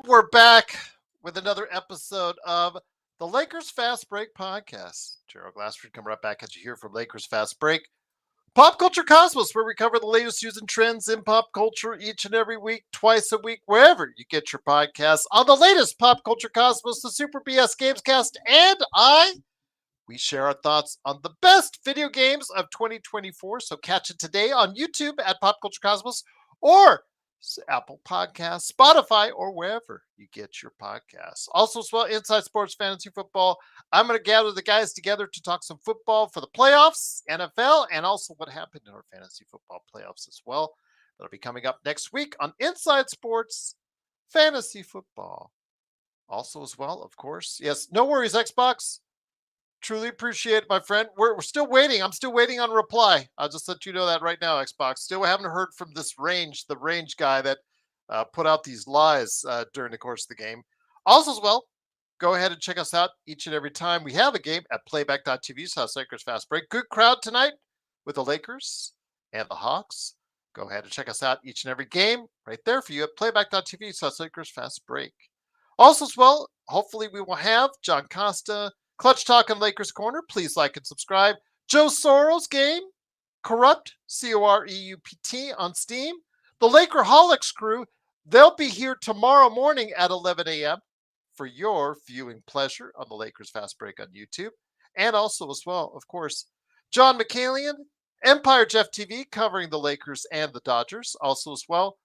We're back with another episode of the Lakers Fast Break podcast. Gerald Glassford coming right back at you here from Lakers Fast Break. Pop Culture Cosmos, where we cover the latest news and trends in pop culture each and every week, twice a week, wherever you get your podcasts. On the latest Pop Culture Cosmos, the Super BS Gamescast, and we share our thoughts on the best video games of 2024. So catch it today on YouTube at Pop Culture Cosmos or Apple Podcasts, Spotify, or wherever you get your podcasts. Also, as well, Inside Sports Fantasy Football. I'm going to gather the guys together to talk some football for the playoffs, NFL, and also what happened in our fantasy football playoffs as well. That'll be coming up next week on Inside Sports Fantasy Football. Also, as well, of course, yes, no worries, Xbox. Truly appreciate it, my friend. We're still waiting. I'm still waiting on a reply. I'll just let you know that right now, Xbox. Still haven't heard from the range guy that put out these lies during the course of the game. Also, as well, go ahead and check us out each and every time we have a game at playback.tv/Lakers Fast Break. Good crowd tonight with the Lakers and the Hawks. Go ahead and check us out each and every game right there for you at playback.tv/Lakers Fast Break. Also, as well, hopefully we will have John Costa, Clutch Talk and Lakers Corner. Please like and subscribe. Joe Soros game, Crypt, Coreupt on Steam. The Lakerholics crew, they'll be here tomorrow morning at 11 a.m. for your viewing pleasure on the Lakers Fast Break on YouTube. And also as well, of course, John McCallion, Empire Jeff TV covering the Lakers and the Dodgers. Also as well,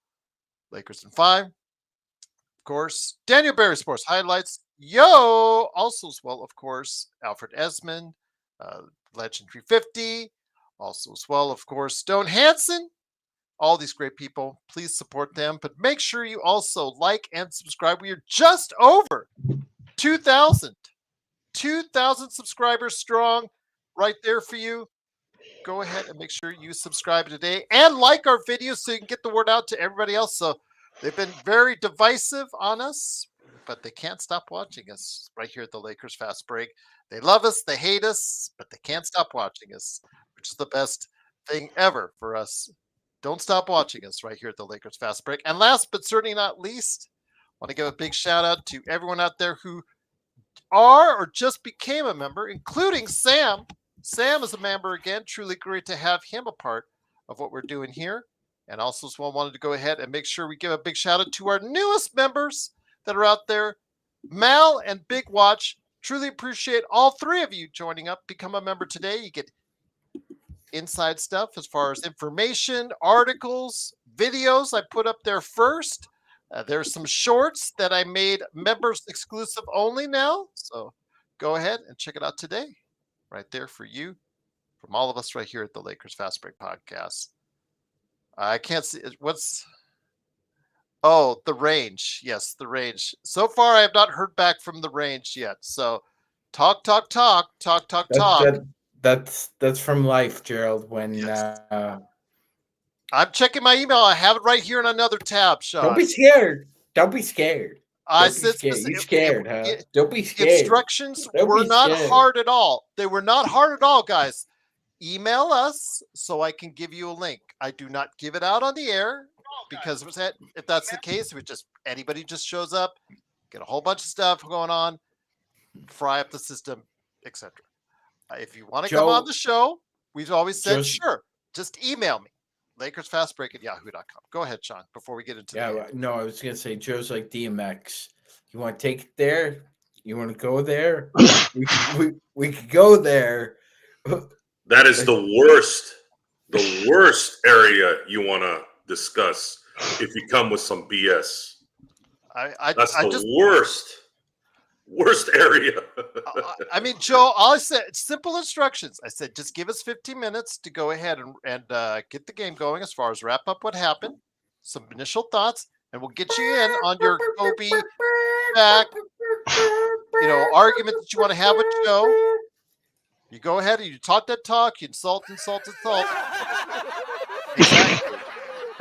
Lakers in 5. Of course, Daniel Berry Sports Highlights. Yo! Also as well, of course, Alfred Esmond, Legend 350. Also as well, of course, Stone Hansen. All these great people. Please support them. But make sure you also like and subscribe. We are just over 2,000. 2,000 subscribers strong right there for you. Go ahead and make sure you subscribe today and like our videos so you can get the word out to everybody else. So they've been very divisive on us, but they can't stop watching us right here at the Lakers Fast Break. They love us, they hate us, but they can't stop watching us, which is the best thing ever for us. Don't stop watching us right here at the Lakers Fast Break. And last but certainly not least, I want to give a big shout out to everyone out there who are or just became a member, including Sam. Sam is a member again. Truly great to have him a part of what we're doing here. And also as well, wanted to go ahead and make sure we give a big shout out to our newest members that are out there, Mal and Big Watch. Truly appreciate all three of you joining up. Become a member today. You get inside stuff as far as information, articles, videos I put up there first. There's some shorts that I made members exclusive only now. So go ahead and check it out today. Right there for you from all of us right here at the Lakers Fast Break podcast. I can't see what's... Oh, the range. Yes, the range. So far, I have not heard back from the range yet. So talk. That's from life, Gerald. When yes. I'm checking my email. I have it right here in another tab, Sean. Don't be scared. I said you scared, huh? Don't be scared. Instructions were not hard at all. They were not hard at all, guys. Email us so I can give you a link. I do not give it out on the air because if that's the case, if anybody just shows up, get a whole bunch of stuff going on, fry up the system, etc. If you want to come on the show, we've always said, sure, just email me. LakersFastBreak@yahoo.com. Go ahead, Sean, before we get into the game. No, I was going to say, Joe's like DMX. You want to take it there? You want to go there? we could go there. That is the worst area you want to discuss if you come with some BS. That's the worst area. I mean, Joe, all I said, simple instructions. I said, just give us 15 minutes to go ahead and get the game going as far as wrap up what happened, some initial thoughts, and we'll get you in on your Kobe back, argument that you want to have with Joe. You go ahead and you talk that talk, you insult. Exactly.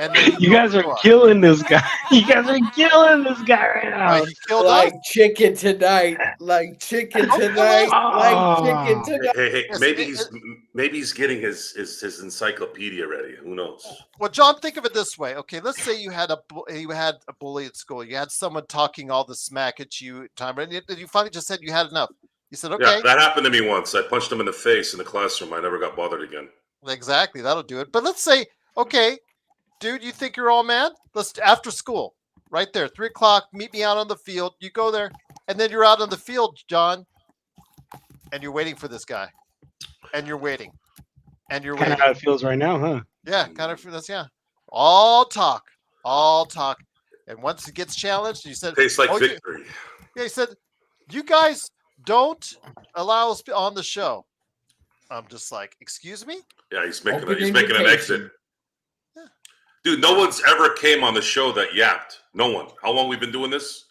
And then you guys are killing this guy. You guys are killing this guy right now. He killed like us. chicken tonight. Like chicken tonight. Like chicken tonight. Hey, maybe he's getting his encyclopedia ready. Who knows? Well, John, think of it this way. Okay, let's say you had a bully at school. You had someone talking all the smack at you, time, and you finally just said you had enough. You said, okay. Yeah, that happened to me once. I punched him in the face in the classroom. I never got bothered again. Exactly, that'll do it. But let's say, okay, dude, you think you're all mad? Let's after school, right there, 3:00. Meet me out on the field. You go there, and then you're out on the field, John, and you're waiting for this guy, and you're waiting, and you're waiting. Kind of how it feels right now, huh? Yeah, kind of. That's all talk, and once he gets challenged, he said, tastes like victory. He said, you guys don't allow us on the show. I'm just like, excuse me? Yeah, he's making an exit. Yeah. Dude, no one's ever came on the show that yapped. No one. How long we've been doing this?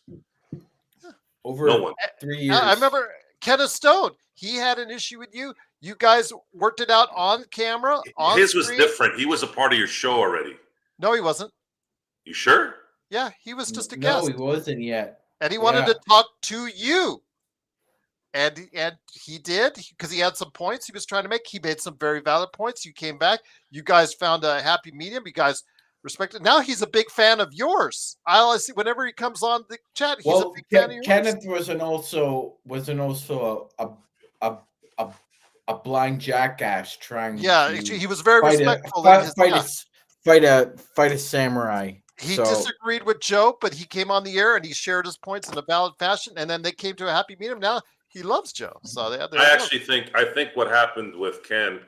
Over no one. 3 years. I remember Kenneth Stone. He had an issue with you. You guys worked it out on camera. His was different. He was a part of your show already. No, he wasn't. You sure? Yeah, he was just a guest. No, he wasn't yet. And he wanted to talk to you. And he did, because he had some points he was trying to make. He made some very valid points. You came back. You guys found a happy medium. You guys respected. Now he's a big fan of yours. I always see whenever he comes on the chat, he's a big fan of yours. Kenneth wasn't also a blind jackass trying. Yeah, he was very respectful. Fight a samurai. He disagreed with Joe, but he came on the air and he shared his points in a valid fashion, and then they came to a happy medium. Now he loves Joe. So I think what happened with Ken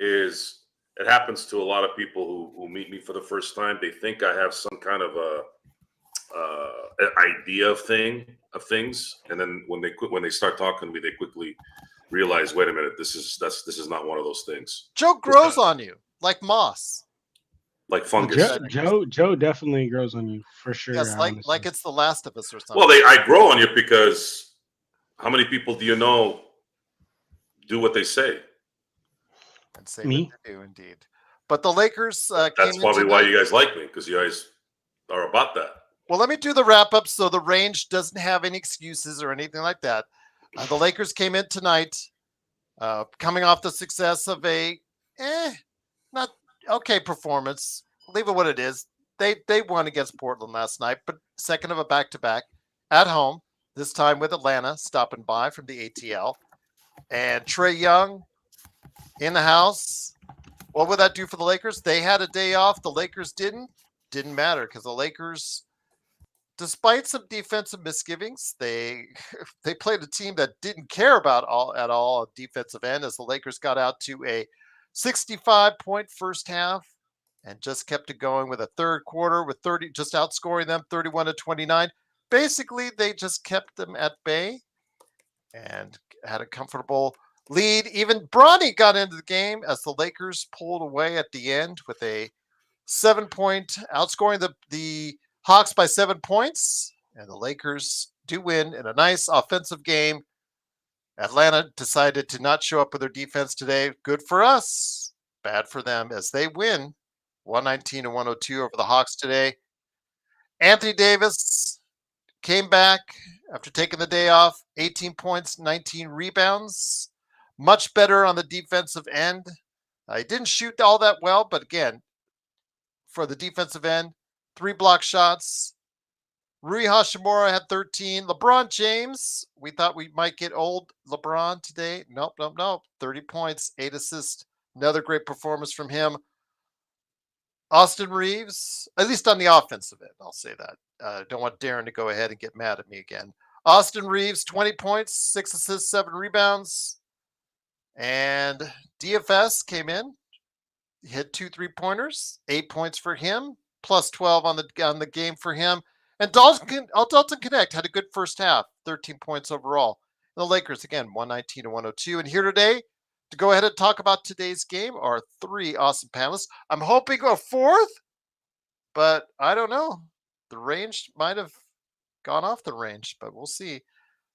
is it happens to a lot of people who meet me for the first time. They think I have some kind of an idea of things, and then when they start talking to me, they quickly realize, wait a minute, this is not one of those things. Joe grows on you like moss. Like fungus. Joe definitely grows on you for sure. Yes, like it's The Last of Us or something. Well, I grow on you because how many people do you know do what they say? And say me? What they do, indeed. But the Lakers. That's probably why you guys like me, because you guys are about that. Well, let me do the wrap up. So the range doesn't have any excuses or anything like that. The Lakers came in tonight, coming off the success of a not okay performance. Leave it what it is. They won against Portland last night, but second of a back-to-back at home, this time with Atlanta stopping by from the ATL. And Trey Young in the house. What would that do for the Lakers? They had a day off. The Lakers didn't. Didn't matter because the Lakers, despite some defensive misgivings, they played a team that didn't care about at all on defensive end, as the Lakers got out to a 65-point first half and just kept it going with a third quarter with 30, just outscoring them 31-29. Basically, they just kept them at bay and had a comfortable lead. Even Bronny got into the game as the Lakers pulled away at the end with a 7-point, outscoring the Hawks by 7 points. And the Lakers do win in a nice offensive game. Atlanta decided to not show up with their defense today. Good for us. Bad for them as they win 119-102 over the Hawks today. Anthony Davis came back after taking the day off. 18 points, 19 rebounds. Much better on the defensive end. He didn't shoot all that well, but again, for the defensive end, 3 block shots. Rui Hashimura had 13. LeBron James, we thought we might get old LeBron today. Nope. 30 points, 8 assists. Another great performance from him. Austin Reeves, at least on the offensive end, I'll say that. Don't want Darren to go ahead and get mad at me again. Austin Reeves, 20 points, 6 assists, 7 rebounds. And DFS came in. He hit 2 3-pointers, 8 points for him, plus 12 on the game for him. And Dalton Connect had a good first half, 13 points overall. And the Lakers, again, 119-102. And here today, to go ahead and talk about today's game, are 3 awesome panelists. I'm hoping a 4th, but I don't know. The range might have gone off the range, but we'll see.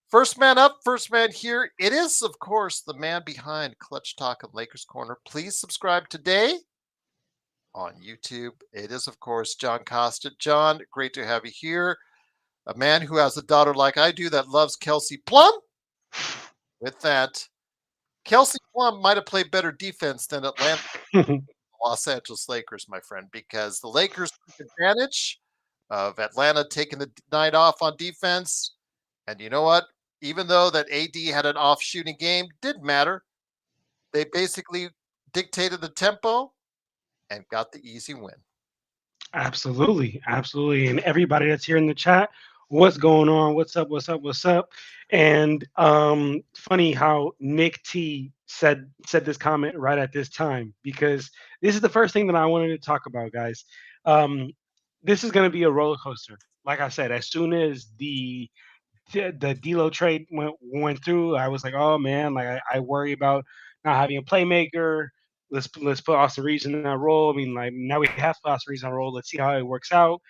First man up, first man here. It is, of course, the man behind Clutch Talk and Lakers Corner. Please subscribe today. on YouTube. It is, of course, John Costa. John, great to have you here. A man who has a daughter like I do that loves Kelsey Plum. With that, Kelsey Plum might have played better defense than Atlanta, Los Angeles Lakers, my friend, because the Lakers took advantage of Atlanta taking the night off on defense. And you know what? Even though that AD had an off shooting game, didn't matter. They basically dictated the tempo and got the easy win. Absolutely, absolutely. And everybody that's here in the chat, what's going on? What's up? What's up? What's up? And funny how Nick T said this comment right at this time, because this is the first thing that I wanted to talk about, guys. This is going to be a roller coaster. Like I said, as soon as the D'Lo trade went through, I was like, oh man, like I worry about not having a playmaker. Let's put Austin Reeves in that role. I mean, like now we have Austin Reeves in that role. Let's see how it works out.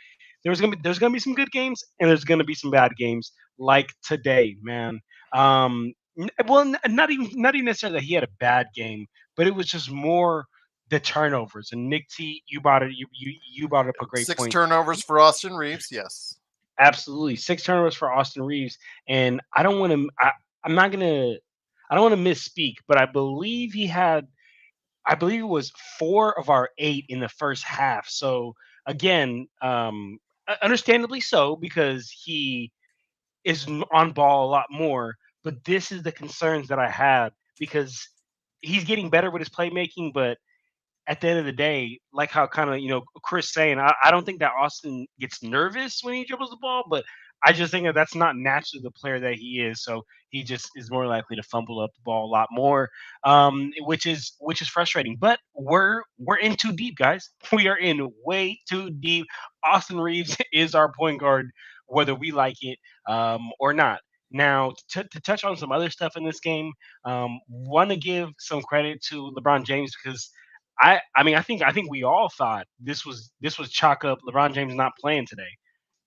There's gonna be some good games and there's gonna be some bad games like today, man. Not even necessarily that he had a bad game, but it was just more the turnovers. And Nick T, you brought it. You brought up a great 6 point. turnovers for Austin Reeves. Yes. Absolutely, 6 turnovers for Austin Reeves, and I don't want to. I'm not gonna. I don't want to misspeak, but I believe he had. I believe it was 4 of our 8 in the first half. So again, understandably so, because he is on ball a lot more. But this is the concerns that I had, because he's getting better with his playmaking, but at the end of the day, like how kind of Chris saying, I don't think that Austin gets nervous when he dribbles the ball, but I just think that that's not naturally the player that he is. So he just is more likely to fumble up the ball a lot more, which is frustrating. But we're in too deep, guys. We are in way too deep. Austin Reeves is our point guard, whether we like it or not. Now, to touch on some other stuff in this game, want to give some credit to LeBron James, because I mean I think we all thought this was chalk up. LeBron James not playing today.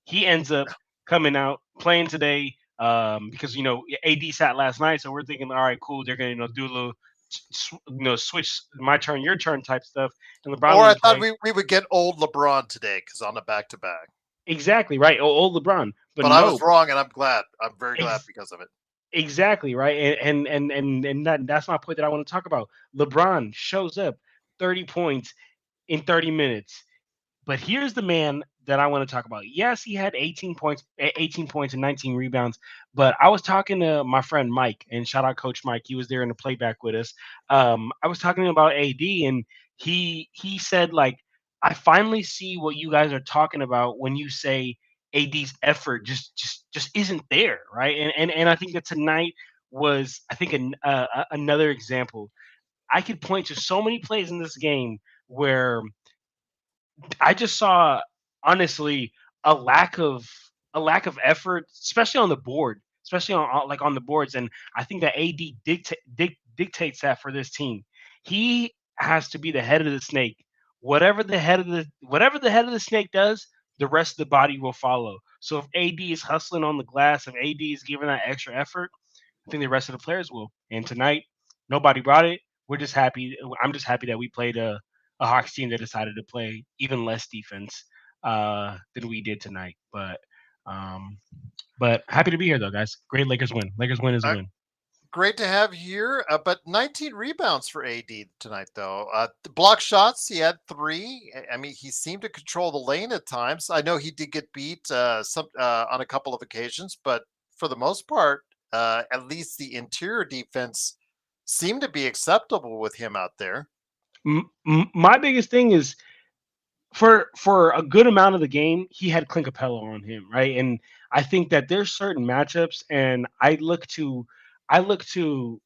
He ends up coming out playing today, because AD sat last night, so we're thinking, all right, cool, they're gonna do a little switch my turn your turn type stuff, and LeBron Or I didn't thought play. we would get old LeBron today because on a back to back. Exactly right, old LeBron, but But I was no, wrong, and I'm glad. I'm very glad ex- because of it. exactly right, and that's my point that I want to talk about. LeBron shows up 30 points in 30 minutes. But here's the man that I want to talk about. Yes, he had 18 points and 19 rebounds. But I was talking to my friend Mike, and shout out Coach Mike. He was there in the playback with us. I was talking about AD, and he said, like, I finally see what you guys are talking about when you say AD's effort just isn't there, right? And I think that tonight was, I think, another example. I could point to so many plays in this game where I just saw, honestly, a lack of effort, especially on the board, especially like on the boards. And I think that AD dictates that for this team. He has to be the head of the snake. Whatever the head of the snake does, the rest of the body will follow. So if AD is hustling on the glass, if AD is giving that extra effort, I think the rest of the players will. And tonight, nobody brought it. We're just happy. I'm just happy that we played a Hawks team that decided to play even less defense than we did tonight. Um, but happy to be here, though, guys. Great Lakers win. Lakers win is a win. Great to have you here. But 19 rebounds for AD tonight, though. The block shots, he had 3. I mean, he seemed to control the lane at times. I know he did get beat on a couple of occasions, but for the most part, at least the interior defense seemed to be acceptable with him out there. My biggest thing is, for a good amount of the game, he had Clint Capella on him, right? And I think that there's certain matchups, and I look to well,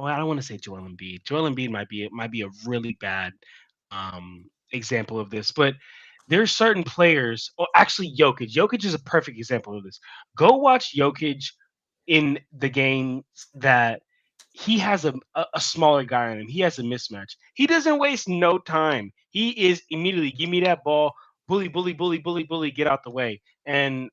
I don't want to say Joel Embiid. Joel Embiid might be a really bad example of this, but there's certain players. Oh, actually, Jokic. Jokic is a perfect example of this. Go watch Jokic in the game that he has a smaller guy on him. He has a mismatch. He doesn't waste no time. He is immediately, give me that ball, bully, bully, bully, bully, bully, get out the way. And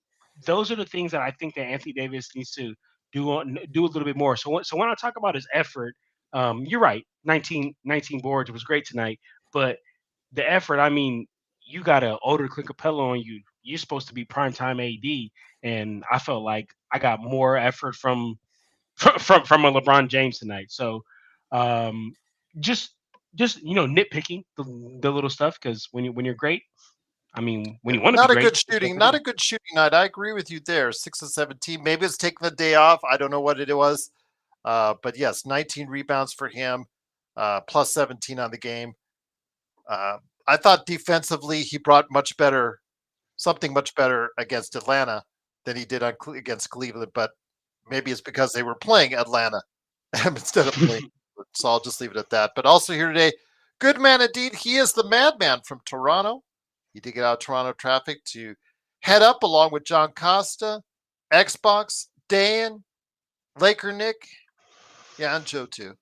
those are the things that I think that Anthony Davis needs to do a little bit more. So when I talk about his effort, you're right. 19 boards was great tonight, but the effort. I mean, you got an older Clint Capella on you. You're supposed to be primetime AD, and I felt like I got more effort from from a LeBron James tonight. So, um, just nitpicking the little stuff because when you're great, I mean, when you want to be Not a great, good it's shooting. what Not it a good shooting night. I agree with you there. 6 of 17. Maybe it's taking the day off. I don't know what it was. But yes, 19 rebounds for him, plus 17 on the game. I thought defensively he brought something much better against Atlanta than he did against Cleveland. But maybe it's because they were playing Atlanta instead of playing. So I'll just leave it at that. But also here today, good man indeed. He is the madman from Toronto. He did get out of Toronto traffic to head up along with John Costa, Xbox, Dan, Laker Nick, yeah, and Joe too.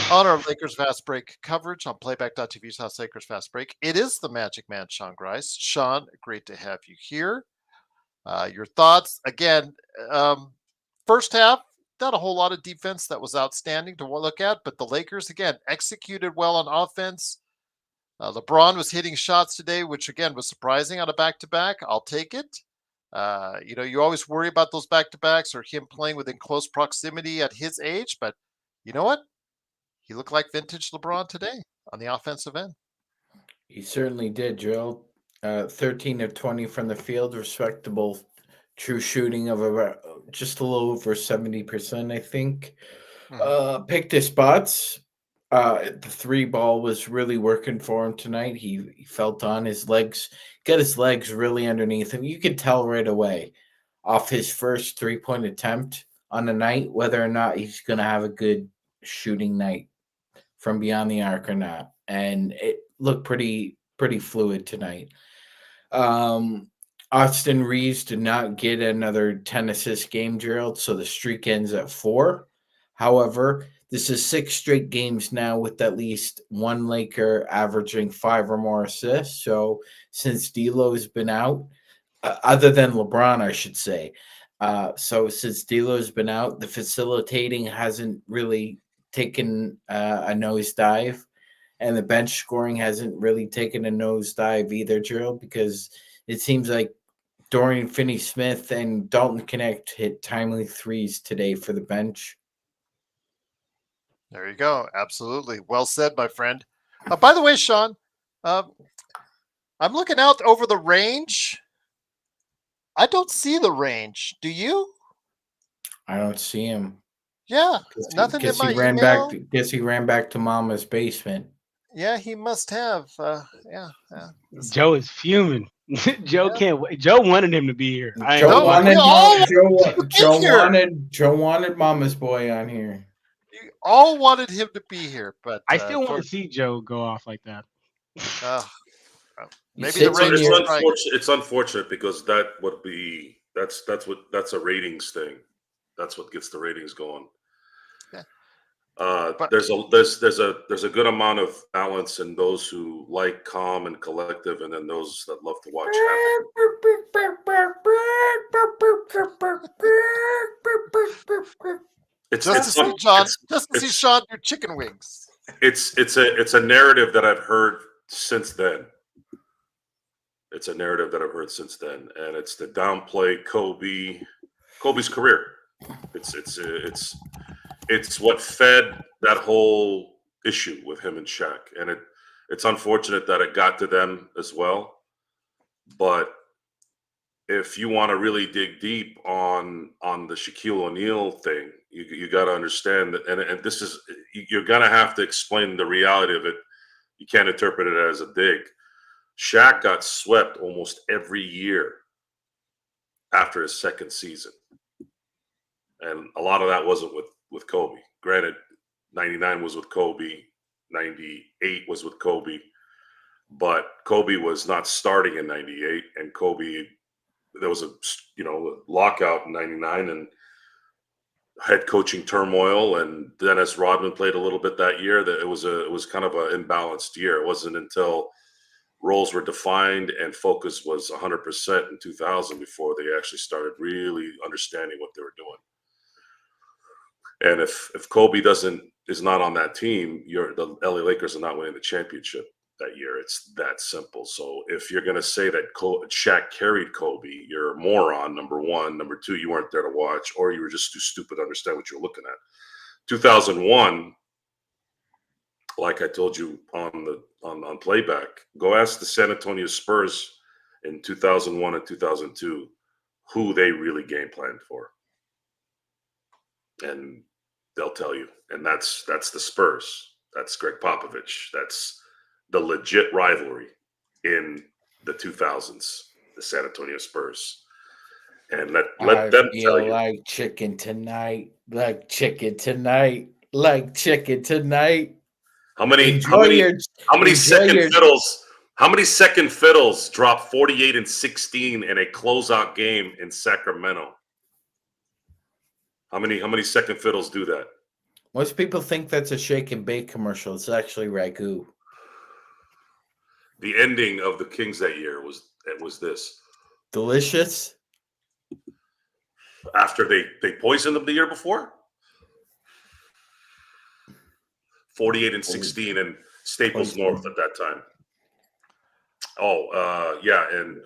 On our Lakers Fast Break coverage on playback.tv's House Lakers Fast Break, it is the Magic Man, Sean Grice. Sean, great to have you here. Your thoughts again? First half, not a whole lot of defense that was outstanding to look at, but the Lakers again executed well on offense. LeBron was hitting shots today, which again was surprising on a back-to-back. I'll take it. You always worry about those back-to-backs or him playing within close proximity at his age, but you know what? He looked like vintage LeBron today on the offensive end. He certainly did, Joe. 13 of 20 from the field, respectable true shooting of about just a little over 70%, I think. Picked his spots. The three ball was really working for him tonight. He felt on his legs, got his legs really underneath him. You could tell right away off his first 3-point attempt on the night whether or not he's going to have a good shooting night from beyond the arc or not. And it looked pretty fluid tonight. Austin Reeves did not get another 10 assist game, Gerald, so the streak ends at 4. However, this is 6 straight games now with at least one Laker averaging 5 or more assists. So since D'Lo's been out, other than LeBron, I should say. So since D'Lo's been out, the facilitating hasn't really taken a nosedive, and the bench scoring hasn't really taken a nosedive either, Gerald, because it seems like Dorian Finney-Smith and Dalton Connect hit timely threes today for the bench. There you go. Absolutely. Well said, my friend. By the way, Sean, I'm looking out over the range. I don't see the range. Do you? I don't see him. Yeah, nothing in Guess my he ran email. back. Guess he ran back to Mama's basement. Yeah, he must have. Yeah. Joe is fuming. Joe can't wait. Joe wanted him to be here. Joe Joe wanted Mama's boy on here. You all wanted him to be here, but I still want to see Joe go off like that. Maybe the range is right. It's unfortunate because that's a ratings thing. That's what gets the ratings going. Yeah. There's a good amount of balance in those who like calm and collective, and then those that love to watch havoc. Just to see Sean do chicken wings. It's a narrative that I've heard since then. It's a narrative that I've heard since then, and it's to downplay Kobe's career. It's what fed that whole issue with him and Shaq, and it's unfortunate that it got to them as well. But if you want to really dig deep on the Shaquille O'Neal thing, you got to understand that, and this is you're gonna have to explain the reality of it. You can't interpret it as a dig. Shaq got swept almost every year after his second season. And a lot of that wasn't with Kobe. Granted, 99 was with Kobe, 98 was with Kobe, but Kobe was not starting in 98, and Kobe, there was a lockout in 99 and head coaching turmoil, and Dennis Rodman played a little bit that year. That it was kind of an imbalanced year. It wasn't until roles were defined and focus was 100% in 2000 before they actually started really understanding what they were doing. And if Kobe is not on that team, the LA Lakers are not winning the championship. that year. It's that simple. So if you're going to say that Shaq carried Kobe, you're a moron, number one. Number two, you weren't there to watch, or you were just too stupid to understand what you were looking at. 2001, like I told you on playback, go ask the San Antonio Spurs in 2001 and 2002 who they really game planned for. And they'll tell you. And that's the Spurs. That's Greg Popovich. That's the legit rivalry in the 2000s, the San Antonio Spurs. And let them tell you. Like chicken tonight, like chicken tonight, like chicken tonight. How many second fiddles dropped 48 and 16 in a closeout game in Sacramento? How many second fiddles do that? Most people think that's a shake and bake commercial. It's actually ragu. The ending of the Kings that year was this. Delicious. After they poisoned them the year before? 48 and 16 in Staples North at that time. Oh, yeah, and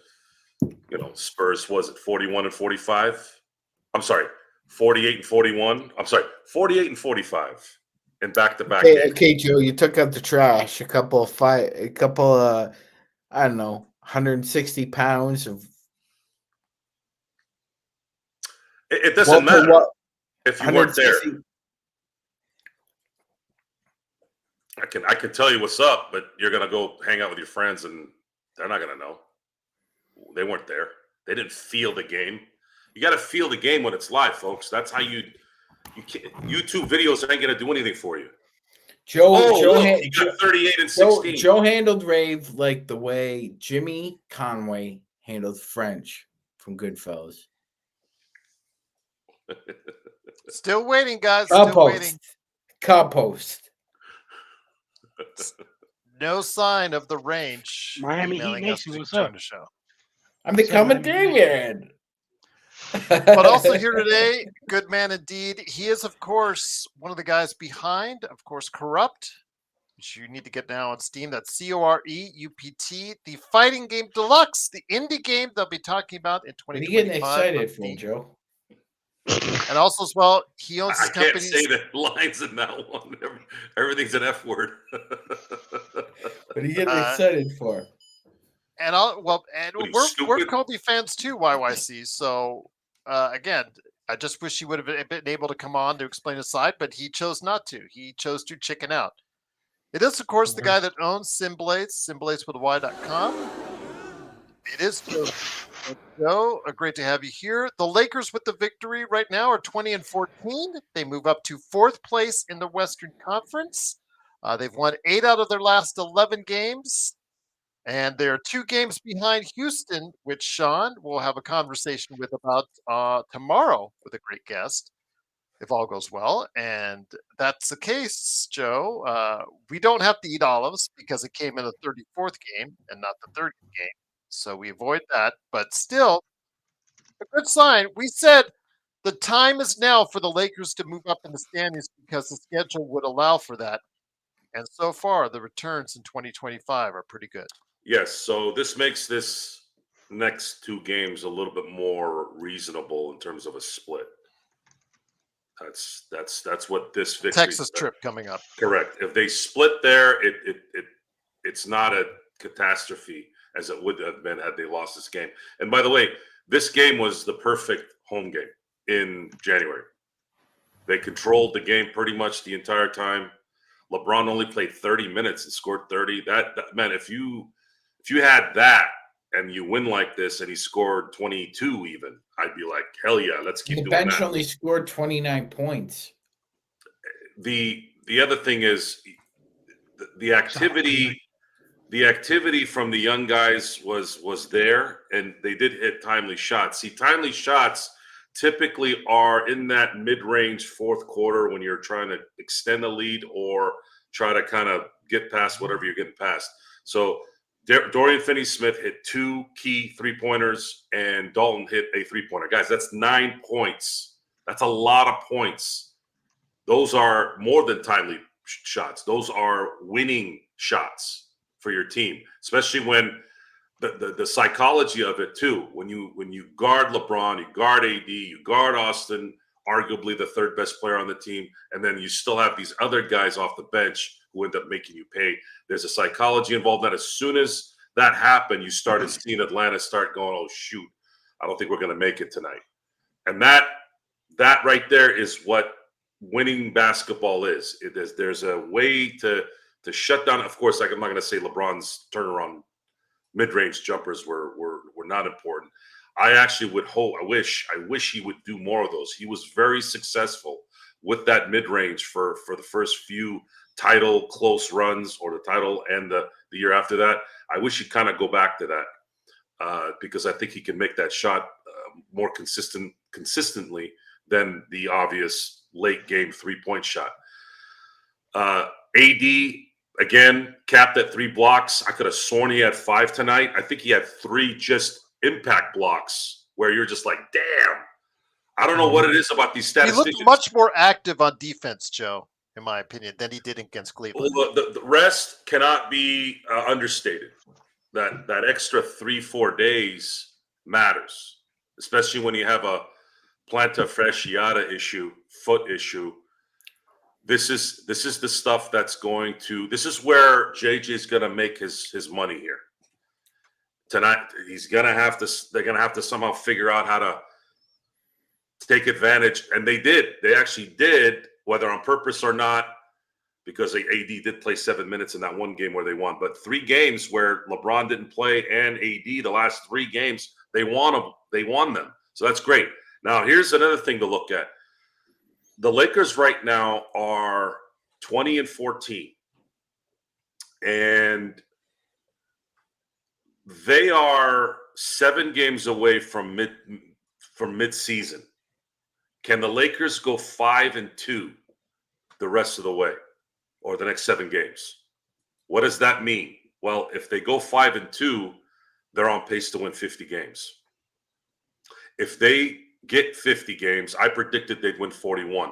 Spurs was it 41 and 45? I'm sorry, 48 and 41. I'm sorry, 48 and 45 in back-to-back games. Okay, Joe, you took out the trash. A couple of I don't know, 160 pounds of. It doesn't matter if you weren't there. I can tell you what's up, but you're gonna go hang out with your friends, and they're not gonna know. They weren't there. They didn't feel the game. You got to feel the game when it's live, folks. That's how you can't, YouTube videos ain't gonna do anything for you. Joe he got 38 and 16. Joe handled rave like the way Jimmy Conway handled French from Goodfellas. Still waiting, guys. Still waiting. Compost. No sign of the range. Miami Heat Nation, what's up? I'm the commentary man. But also here today, good man indeed. He is, of course, one of the guys behind, of course, Crypt, which you need to get now on Steam. That's COREUPT, the Fighting Game Deluxe, the indie game they'll be talking about in 2025. What are you getting excited for, Joe? And also, as well, he owns his company. I can't say the lines in that one. Everything's an F word. What are you getting excited for? And we're Kobe fans too, YYC. So again, I just wish he would have been able to come on to explain his side, but he chose not to. He chose to chicken out. It is, of course, the guy that owns SimBlades, SimBladesWithY.com. It is Joe. Great to have you here. The Lakers with the victory right now are 20 and 14. They move up to 4th place in the Western Conference. They've won 8 out of their last 11 games. And they're 2 games behind Houston, which Sean will have a conversation with about tomorrow with a great guest, if all goes well. And that's the case, Joe. We don't have to eat olives because it came in the 34th game and not the 30th game. So we avoid that. But still, a good sign. We said the time is now for the Lakers to move up in the standings because the schedule would allow for that. And so far, the returns in 2025 are pretty good. Yes, so this makes this next 2 games a little bit more reasonable in terms of a split. That's what this victory Texas trip coming up. Correct. If they split there, it's not a catastrophe as it would have been had they lost this game. And by the way, this game was the perfect home game in January. They controlled the game pretty much the entire time. LeBron only played 30 minutes and scored 30. That man, if you had that and you win like this and he scored 22 even, I'd be like, hell yeah, let's keep doing that. The bench only scored 29 points. The other thing is the activity from the young guys was there, and they did hit timely shots. See, timely shots typically are in that mid-range 4th quarter when you're trying to extend the lead or try to kind of get past whatever you're getting past. So Dorian Finney-Smith hit 2 key 3-pointers, and Dalton hit a 3-pointer. Guys, that's 9 points. That's a lot of points. Those are more than timely shots. Those are winning shots. for your team, especially when the psychology of it too. When you guard LeBron, you guard AD, you guard Austin, arguably the third best player on the team, and then you still have these other guys off the bench who end up making you pay. There's a psychology involved that as soon as that happened, you started seeing Atlanta start going, oh shoot, I don't think we're going to make it tonight. And that right there is what winning basketball is. There's a way to shut down. Of course, I'm not going to say LeBron's turnaround mid-range jumpers were not important. I actually would hope. I wish he would do more of those. He was very successful with that mid-range for the first few title close runs, or the title and the year after that. I wish he'd kind of go back to that because I think he can make that shot more consistently than the obvious late game 3-point shot. AD, again, capped at 3 blocks. I could have sworn he had 5 tonight. I think he had 3 just impact blocks where you're just like, damn. I don't know what it is about these statisticians. He looked much more active on defense, Joe, in my opinion, than he did against Cleveland. Well, the rest cannot be understated. That extra 3-4 days matters, especially when you have a plantar fasciata issue, foot issue. This is the stuff that's going to. This is where JJ is going to make his money here tonight. He's going to have to. They're going to have to somehow figure out how to take advantage, and they did. They actually did, whether on purpose or not, because AD did play 7 minutes in that one game where they won. But 3 games where LeBron didn't play and AD, the last 3 games, they won them. They won them. So that's great. Now, here's another thing to look at. The Lakers right now are 20-14. And they are 7 games away from mid-season. Can the Lakers go 5-2 the rest of the way, or the next 7 games? What does that mean? Well, if they go 5-2, they're on pace to win 50 games. If they get 50 games, I predicted they'd win 41.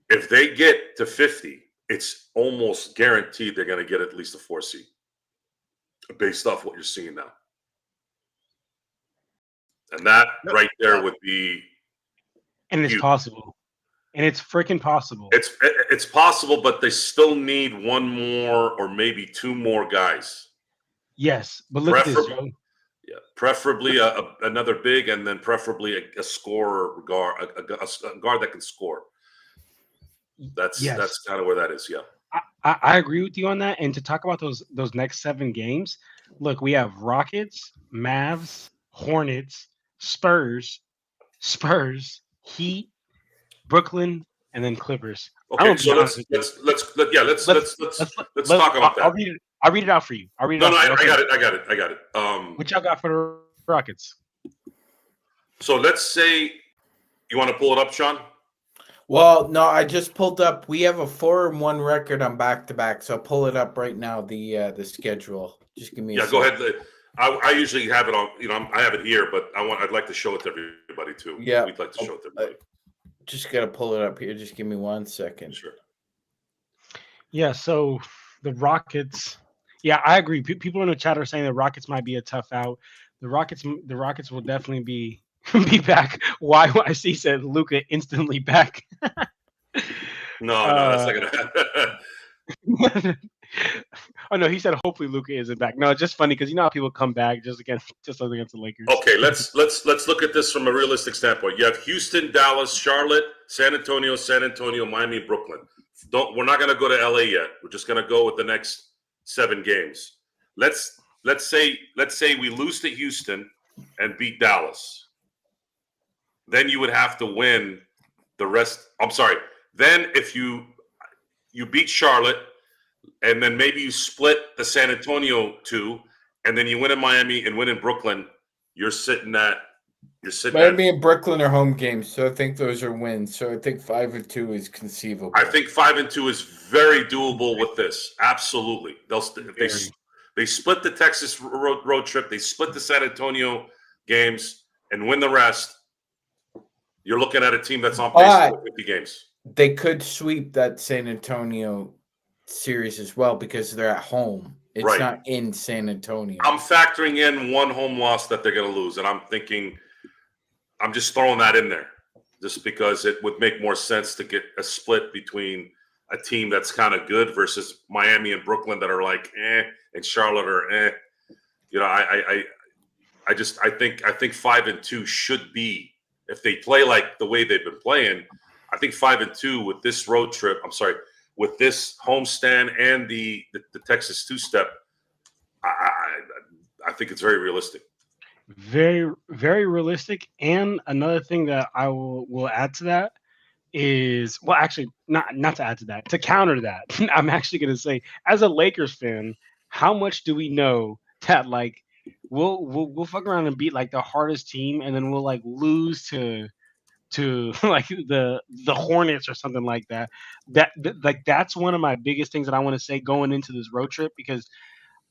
If they get to 50, it's almost guaranteed they're going to get at least a 4 seed, based off what you're seeing now. And that right there would be. And it's possible. And it's freaking possible. It's possible, but they still need 1 more or maybe 2 more guys. Yes, but look at this, Joe. Yeah, preferably another big, and then preferably a scorer guard, a guard that can score. That's kind of where that is. Yeah, I agree with you on that. And to talk about those next 7 games, look, we have Rockets, Mavs, Hornets, Spurs, Heat, Brooklyn, and then Clippers. Okay, so let's talk about that. I'll read it out for you. I got it. What y'all got for the Rockets? So let's say you want to pull it up, Sean. Well, no, I just pulled up. We have a 4-1 record on back-to-back, so I'll pull it up right now. The schedule. Just give me. Yeah, go ahead. I usually have it on. I have it here, but I'd like to show it to everybody too. Yeah, we'd like to show it to everybody. Just gotta pull it up here. Just give me 1 second. Sure. Yeah. So the Rockets. Yeah, I agree. People in the chat are saying the Rockets might be a tough out. The Rockets will definitely be back. YYC said Luka instantly back. No, that's not gonna happen. Oh no, he said hopefully Luka isn't back. No, it's just funny because you know how people come back just against the Lakers. Okay, let's look at this from a realistic standpoint. You have Houston, Dallas, Charlotte, San Antonio, Miami, Brooklyn. We're not gonna go to LA yet. We're just gonna go with the next 7 games. Let's say we lose to Houston and beat Dallas. Then you would have to win the rest. I'm sorry. Then if you beat Charlotte, and then maybe you split the San Antonio 2, and then you win in Miami and win in Brooklyn, you're sitting at Miami and Brooklyn are home games, so I think those are wins. So I think 5-2 is conceivable. I think 5-2 is very doable with this. Absolutely. They split the Texas road trip, they split the San Antonio games, and win the rest. You're looking at a team that's on pace for 50 games. They could sweep that San Antonio series as well because they're at home. It's not in San Antonio. I'm factoring in one home loss that they're going to lose, and I'm just throwing that in there just because it would make more sense to get a split between a team that's kind of good versus Miami and Brooklyn that are like and Charlotte are You know, I think 5-2 should be, if they play like the way they've been playing. I think 5-2 with this road trip. I'm sorry, with this homestand and the Texas two-step. I think it's very realistic. Very, very realistic. And another thing that I will add to that is, well, actually, not to add to that, to counter that, I'm actually going to say, as a Lakers fan, how much do we know that like we'll fuck around and beat like the hardest team, and then we'll like lose to like the Hornets or something like that. Like that's one of my biggest things that I want to say going into this road trip, because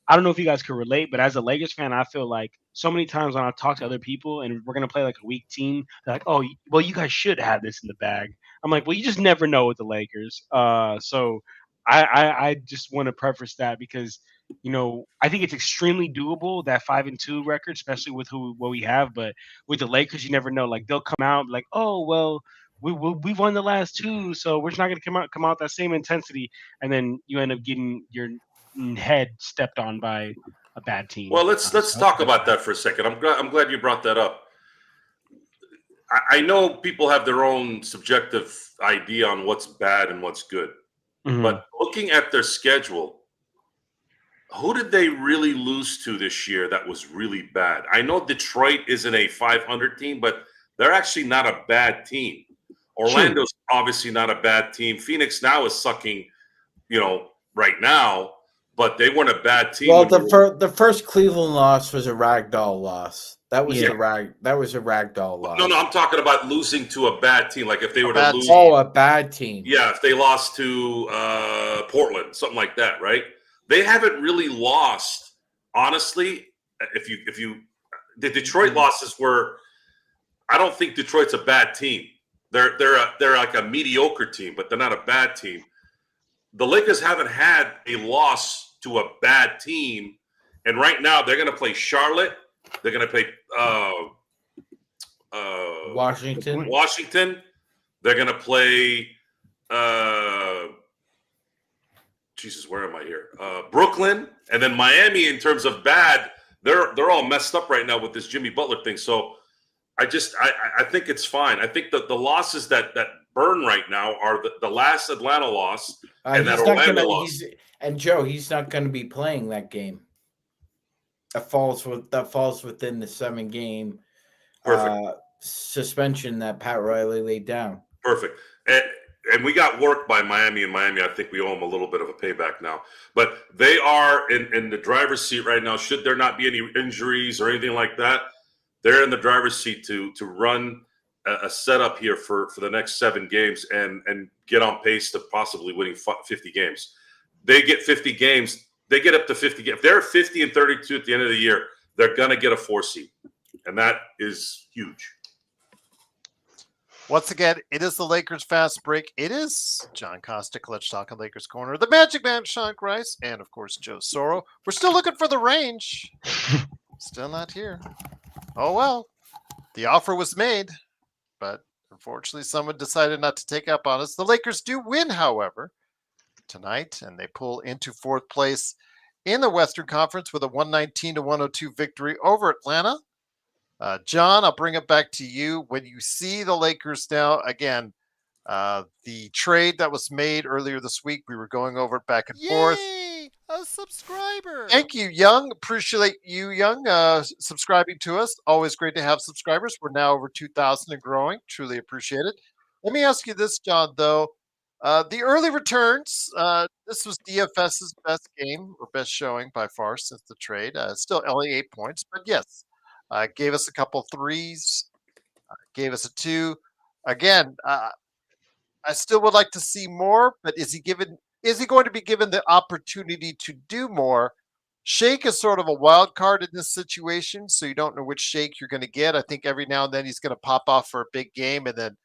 I don't know if you guys can relate, but as a Lakers fan, I feel like so many times when I talk to other people and we're gonna play like a weak team, they're like, "Oh, well, you guys should have this in the bag." I'm like, "Well, you just never know with the Lakers." So I just want to preface that because I think it's extremely doable, that 5-2 record, especially with what we have. But with the Lakers, you never know. Like they'll come out like, "Oh, well, we've won the last two, so we're just not gonna come out that same intensity," and then you end up getting your head stepped on by a bad team. Well, let's talk about that for a second. I'm glad you brought that up. I know people have their own subjective idea on what's bad and what's good, but looking at their schedule, who did they really lose to this year that was really bad? I know Detroit isn't a 500 team, but they're actually not a bad team. Orlando's obviously not a bad team. Phoenix now is sucking, right now. But they weren't a bad team. Well, the first Cleveland loss was a ragdoll loss. That was a ragdoll loss. No, I'm talking about losing to a bad team. Like if they were to lose. Oh, a bad team. Yeah, if they lost to Portland, something like that, right? They haven't really lost, honestly. If you the Detroit losses were, I don't think Detroit's a bad team. They're like a mediocre team, but they're not a bad team. The Lakers haven't had a loss to a bad team, and right now they're going to play Charlotte. They're going to play Washington. They're going to play Jesus. Where am I here? Brooklyn, and then Miami. In terms of bad, they're all messed up right now with this Jimmy Butler thing. So I think it's fine. I think that the losses that burn right now are the last Atlanta loss and that Orlando loss. And Joe, he's not going to be playing that game. That falls within the 7-game suspension that Pat Riley laid down. Perfect. And we got worked by Miami, and Miami, I think we owe them a little bit of a payback now. But they are in the driver's seat right now. Should there not be any injuries or anything like that, they're in the driver's seat to run a setup here for the next 7 games and get on pace to possibly winning 50 games. They get 50 games. They get up to 50 games. If they're 50-32 at the end of the year, they're going to get a 4 seed. And that is huge. Once again, it is the Lakers Fast Break. It is John Costa, Clutch Talk on Lakers Corner, the Magic Man, Sean Grice, and, of course, Joe Soro. We're still looking for the range. Still not here. Oh, well. The offer was made, but unfortunately someone decided not to take up on us. The Lakers do win, however, tonight, and they pull into 4th place in the Western Conference with a 119-102 victory over Atlanta. John, I'll bring it back to you. When you see the Lakers now, again, the trade that was made earlier this week, we were going over it back and forth. A subscriber. Thank you, Young. Appreciate you, Young, subscribing to us. Always great to have subscribers. We're now over 2,000 and growing. Truly appreciate it. Let me ask you this, John, though. The early returns, this was DFS's best game or best showing by far since the trade. Still only 8 points, but yes, gave us a couple threes, gave us a 2. Again, I still would like to see more, but is he going to be given the opportunity to do more? Shake is sort of a wild card in this situation, so you don't know which Shake you're going to get. I think every now and then he's going to pop off for a big game and then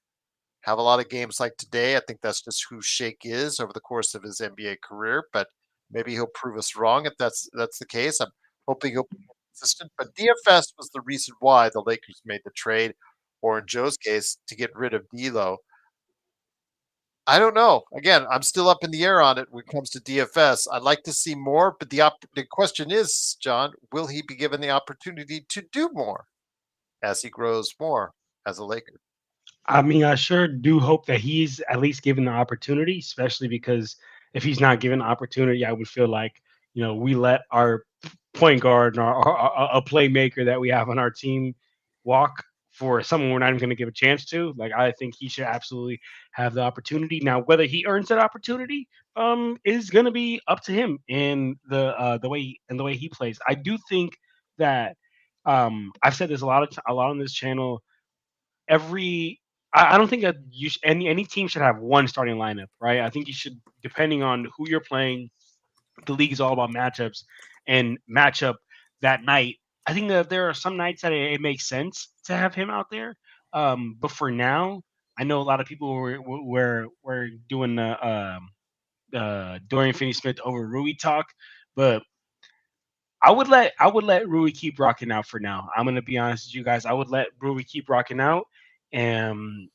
have a lot of games like today. I think that's just who Shake is over the course of his NBA career. But Maybe he'll prove us wrong if that's the case. I'm hoping he'll be consistent. But DFS was the reason why the Lakers made the trade, or in Joe's case, to get rid of D'Lo. I don't know. Again, I'm still up in the air on it when it comes to DFS. I'd like to see more, but the question is, John, will he be given the opportunity to do more as he grows more as a Laker? I mean, I sure do hope that he's at least given the opportunity, especially because if he's not given the opportunity, I would feel like, we let our point guard and a playmaker that we have on our team walk for someone we're not even going to give a chance to. Like, I think he should absolutely have the opportunity. Now, whether he earns that opportunity is going to be up to him in the way he plays. I do think that I've said this a lot on this channel. I don't think that any team should have one starting lineup, right? I think you should, depending on who you're playing, the league is all about matchups and matchup that night. I think that there are some nights that it makes sense to have him out there. But for now, I know a lot of people were doing Dorian Finney-Smith over Rui talk, but I would let Rui keep rocking out for now. I'm gonna be honest with you guys. I would let Rui keep rocking out and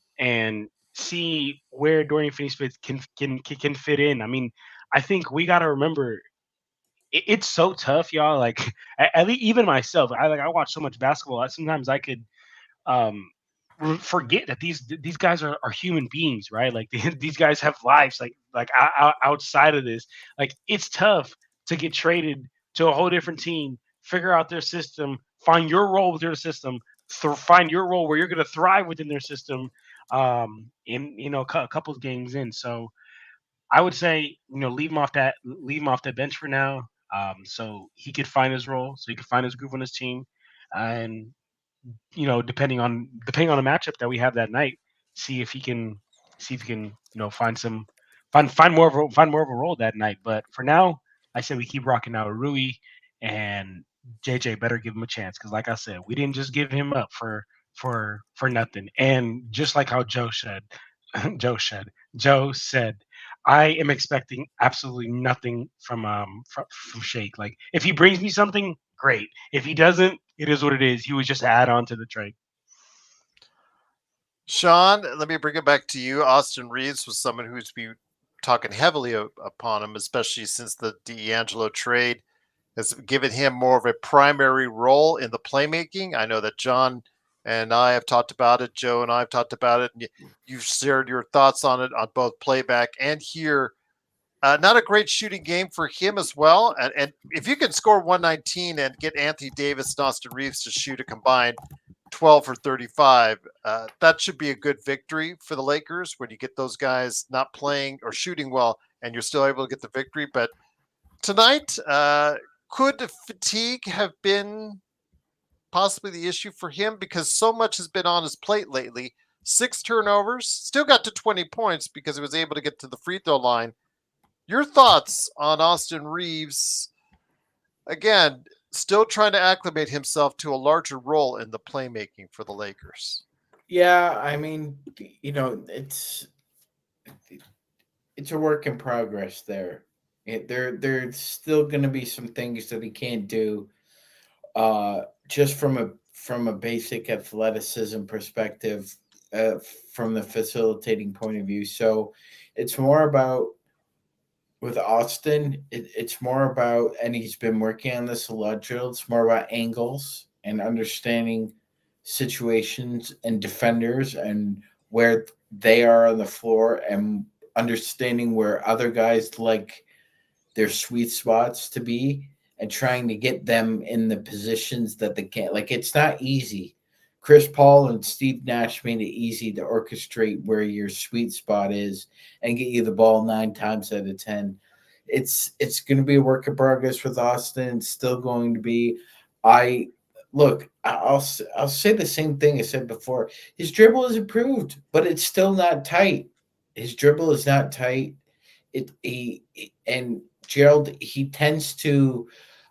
see where Dorian Finney-Smith can fit in. I mean, I think we got to remember it's so tough, y'all. Like at least even myself, I watch so much basketball. Sometimes I could um forget that these guys are human beings, right? Like these guys have lives, outside of this. Like it's tough to get traded to a whole different team, figure out their system, find your role within their system, find your role where you're going to thrive within their system. In a couple of games in, so I would say leave him off that bench for now, so he could find his role, so he could find his groove on his team, and depending on the matchup that we have that night, see if he can find more of a role that night. But for now, I said we keep rocking out with Rui, and JJ better give him a chance because, like I said, we didn't just give him up for nothing. And just like how Joe said, I am expecting absolutely nothing from Shake. Like if he brings me something, great. If he doesn't, it is what it is. He was just add on to the trade. Sean, let me bring it back to you. Austin Reeves was someone who's been talking heavily upon him, especially since the D'Angelo trade has given him more of a primary role in the playmaking. I know that John and I have talked about it. Joe and I have talked about it. And you've shared your thoughts on it on both playback and here. Not a great shooting game for him as well. And if you can score 119 and get Anthony Davis and Austin Reeves to shoot a combined 12 for 35, that should be a good victory for the Lakers when you get those guys not playing or shooting well and you're still able to get the victory. But tonight, could fatigue have been possibly the issue for him? Because so much has been on his plate lately. 6 turnovers, still got to 20 points because he was able to get to the free throw line. Your thoughts on Austin Reeves? Again, still trying to acclimate himself to a larger role in the playmaking for the Lakers. Yeah, I mean, it's a work in progress there. There's still going to be some things that he can't do, just from a basic athleticism perspective, from the facilitating point of view. So it's more about with Austin, it's more about, and he's been working on this a lot, Jill. It's more about angles and understanding situations and defenders and where they are on the floor and understanding where other guys like their sweet spots to be and trying to get them in the positions that they can. Like, it's not easy. Chris Paul and Steve Nash made it easy to orchestrate where your sweet spot is and get you the ball 9 times out of 10. It's going to be a work in progress with Austin. It's still going to be. I'll say the same thing I said before. His dribble is improved, but it's still not tight. His dribble is not tight. And Gerald, he tends to.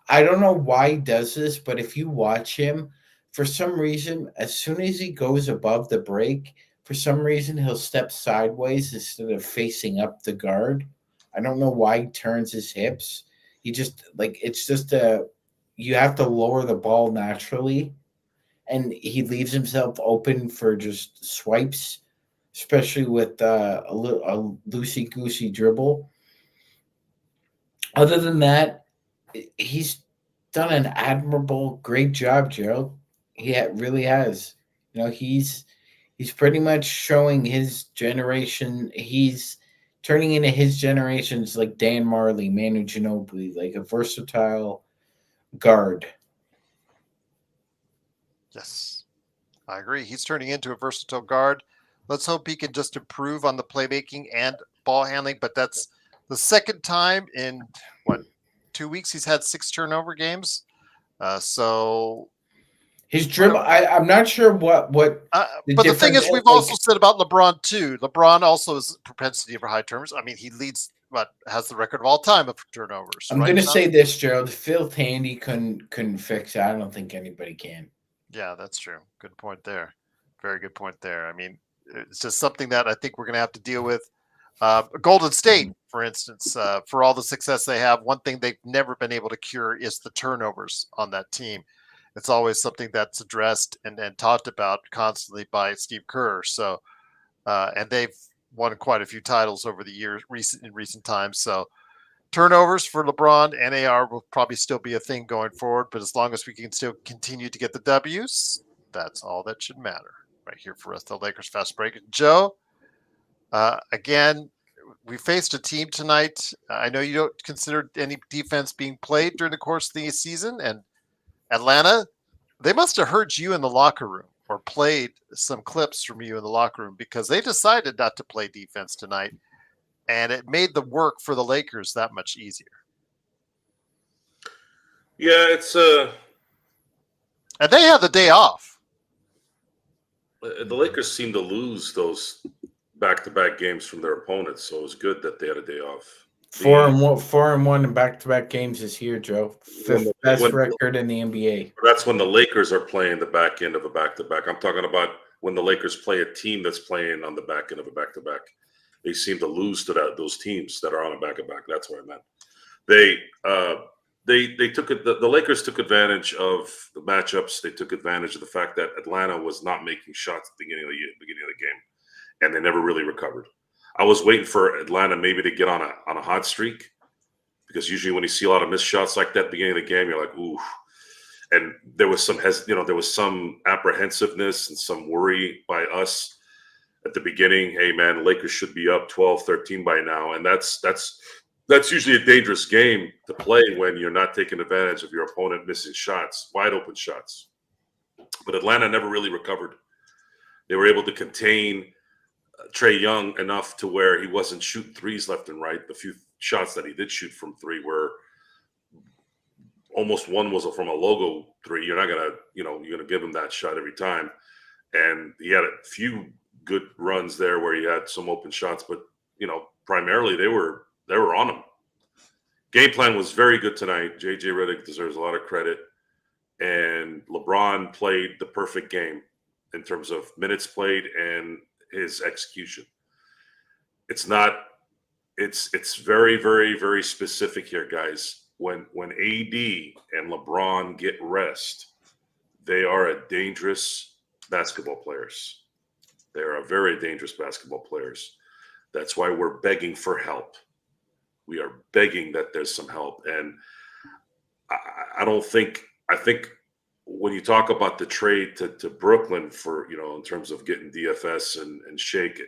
I don't know why he does this, but if you watch him, for some reason, as soon as he goes above the break, for some reason, he'll step sideways instead of facing up the guard. I don't know why he turns his hips. He just it's just you have to lower the ball naturally, and he leaves himself open for just swipes, especially with a loosey goosey dribble. Other than that, he's done an admirable, great job, Gerald. He really has. He's pretty much showing his generation. He's turning into his generation's like Dan Marley, Manu Ginobili, like a versatile guard. Yes, I agree. He's turning into a versatile guard. Let's hope he can just improve on the playmaking and ball handling. But that's the second time in 2 weeks he's had 6 turnover games. So his dribble, I'm not sure what. But the thing is, we've also said about LeBron too. LeBron also has a propensity for high turnovers. I mean, he leads has the record of all time of turnovers. I'm going to say this, Gerald. Phil Tandy couldn't fix it. I don't think anybody can. Yeah, that's true. Good point there. Very good point there. I mean, it's just something that I think we're going to have to deal with. Golden State, for instance, for all the success they have, one thing they've never been able to cure is the turnovers on that team. It's always something that's addressed and talked about constantly by Steve Kerr. So, and they've won quite a few titles over the years, in recent times. So, turnovers for LeBron and AR will probably still be a thing going forward. But as long as we can still continue to get the W's, that's all that should matter. Right here for us, the Lakers Fast Break. Joe, again, we faced a team tonight. I know you don't consider any defense being played during the course of the season, and Atlanta, they must have heard you in the locker room or played some clips from you in the locker room, because they decided not to play defense tonight, and it made the work for the Lakers that much easier. Yeah, it's and they had the day off. The Lakers seem to lose those back-to-back games from their opponents, so it was good that they had a day off. 4-1 in back-to-back games this year, Joe. Fifth best record in the NBA. That's when the Lakers are playing the back end of a back-to-back. I'm talking about when the Lakers play a team that's playing on the back end of a back-to-back. They seem to lose to those teams that are on a back-to-back. That's what I meant. They took it. The Lakers took advantage of the matchups. They took advantage of the fact that Atlanta was not making shots at the beginning of the game, and they never really recovered. I was waiting for Atlanta maybe to get on a hot streak, because usually when you see a lot of missed shots like that at the beginning of the game, you're like, ooh. And there was some apprehensiveness and some worry by us at the beginning. Hey man, Lakers should be up 12-13 by now, and that's usually a dangerous game to play when you're not taking advantage of your opponent missing shots, wide open shots. But Atlanta never really recovered. They were able to contain Trey Young enough to where he wasn't shooting threes left and right. The few shots that he did shoot from three were almost one was from a logo three. You're gonna give him that shot every time. And he had a few good runs there where he had some open shots, but primarily they were on him. Game plan was very good tonight. JJ Redick deserves a lot of credit, and LeBron played the perfect game in terms of minutes played and his execution. It's very, very, very specific here, guys. When AD and LeBron get rest, they are dangerous basketball players. They are very dangerous basketball players. That's why we're begging for help. We are begging that there's some help. And I think when you talk about the trade to Brooklyn for, in terms of getting DFS and Shake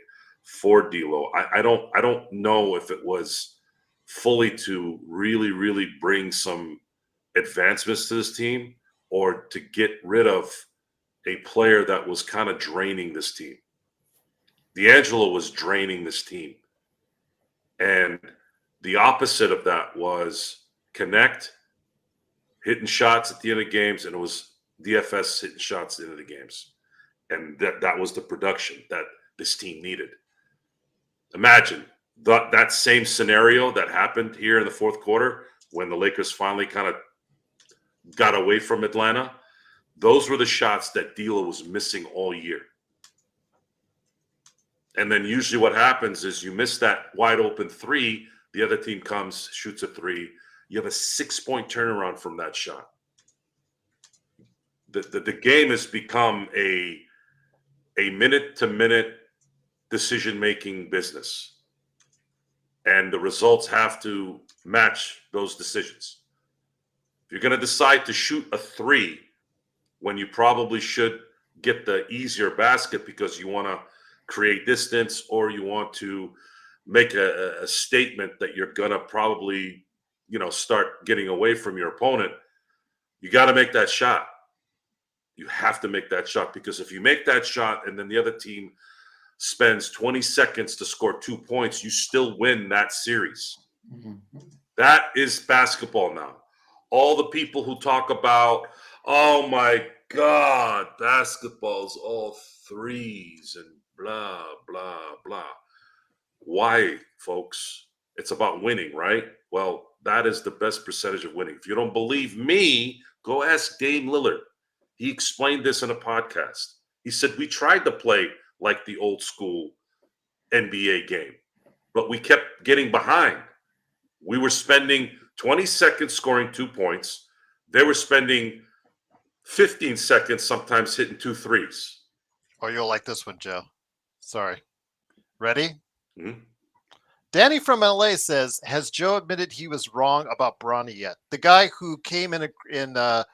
for D'Lo, I don't know if it was fully to really, really bring some advancements to this team, or to get rid of a player that was kind of draining this team. D'Angelo was draining this team. And the opposite of that was Connect hitting shots at the end of games, and it was DFS hitting shots at the end of the games. And that was the production that this team needed. Imagine that same scenario that happened here in the fourth quarter when the Lakers finally kind of got away from Atlanta. Those were the shots that D'Lo was missing all year. And then usually what happens is you miss that wide open three, the other team comes, shoots a three, You have a 6-point turnaround from that shot. The game has become a minute-to-minute decision-making business. And the results have to match those decisions. If you're going to decide to shoot a 3 when you probably should get the easier basket because you want to create distance or you want to make a statement that you're going to probably, start getting away from your opponent, you got to make that shot. You have to make that shot, because if you make that shot and then the other team spends 20 seconds to score 2 points, you still win that series. Mm-hmm. That is basketball now. All the people who talk about, oh my God, basketball's all threes and blah, blah, blah. Why, folks? It's about winning, right? Well, that is the best percentage of winning. If you don't believe me, go ask Dame Lillard. He explained this in a podcast. He said, we tried to play like the old school NBA game, but we kept getting behind. We were spending 20 seconds scoring 2 points. They were spending 15 seconds sometimes hitting 2 threes. Oh, you'll like this one, Joe. Sorry. Ready? Mm-hmm. Danny from LA says, has Joe admitted he was wrong about Bronny yet? The guy who came in the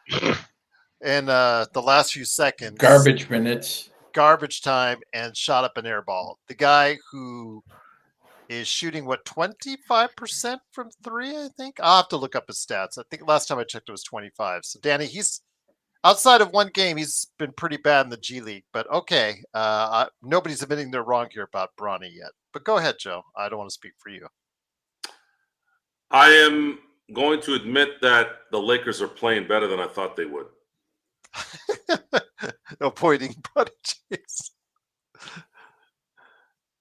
last few seconds. Garbage minutes. Garbage time and shot up an air ball. The guy who is shooting, 25% from 3, I think? I'll have to look up his stats. I think last time I checked it was 25. So, Danny, he's outside of one game, he's been pretty bad in the G League. But okay, nobody's admitting they're wrong here about Bronny yet. But go ahead, Joe. I don't want to speak for you. I am going to admit that the Lakers are playing better than I thought they would. No pointing, buddy. Jeez.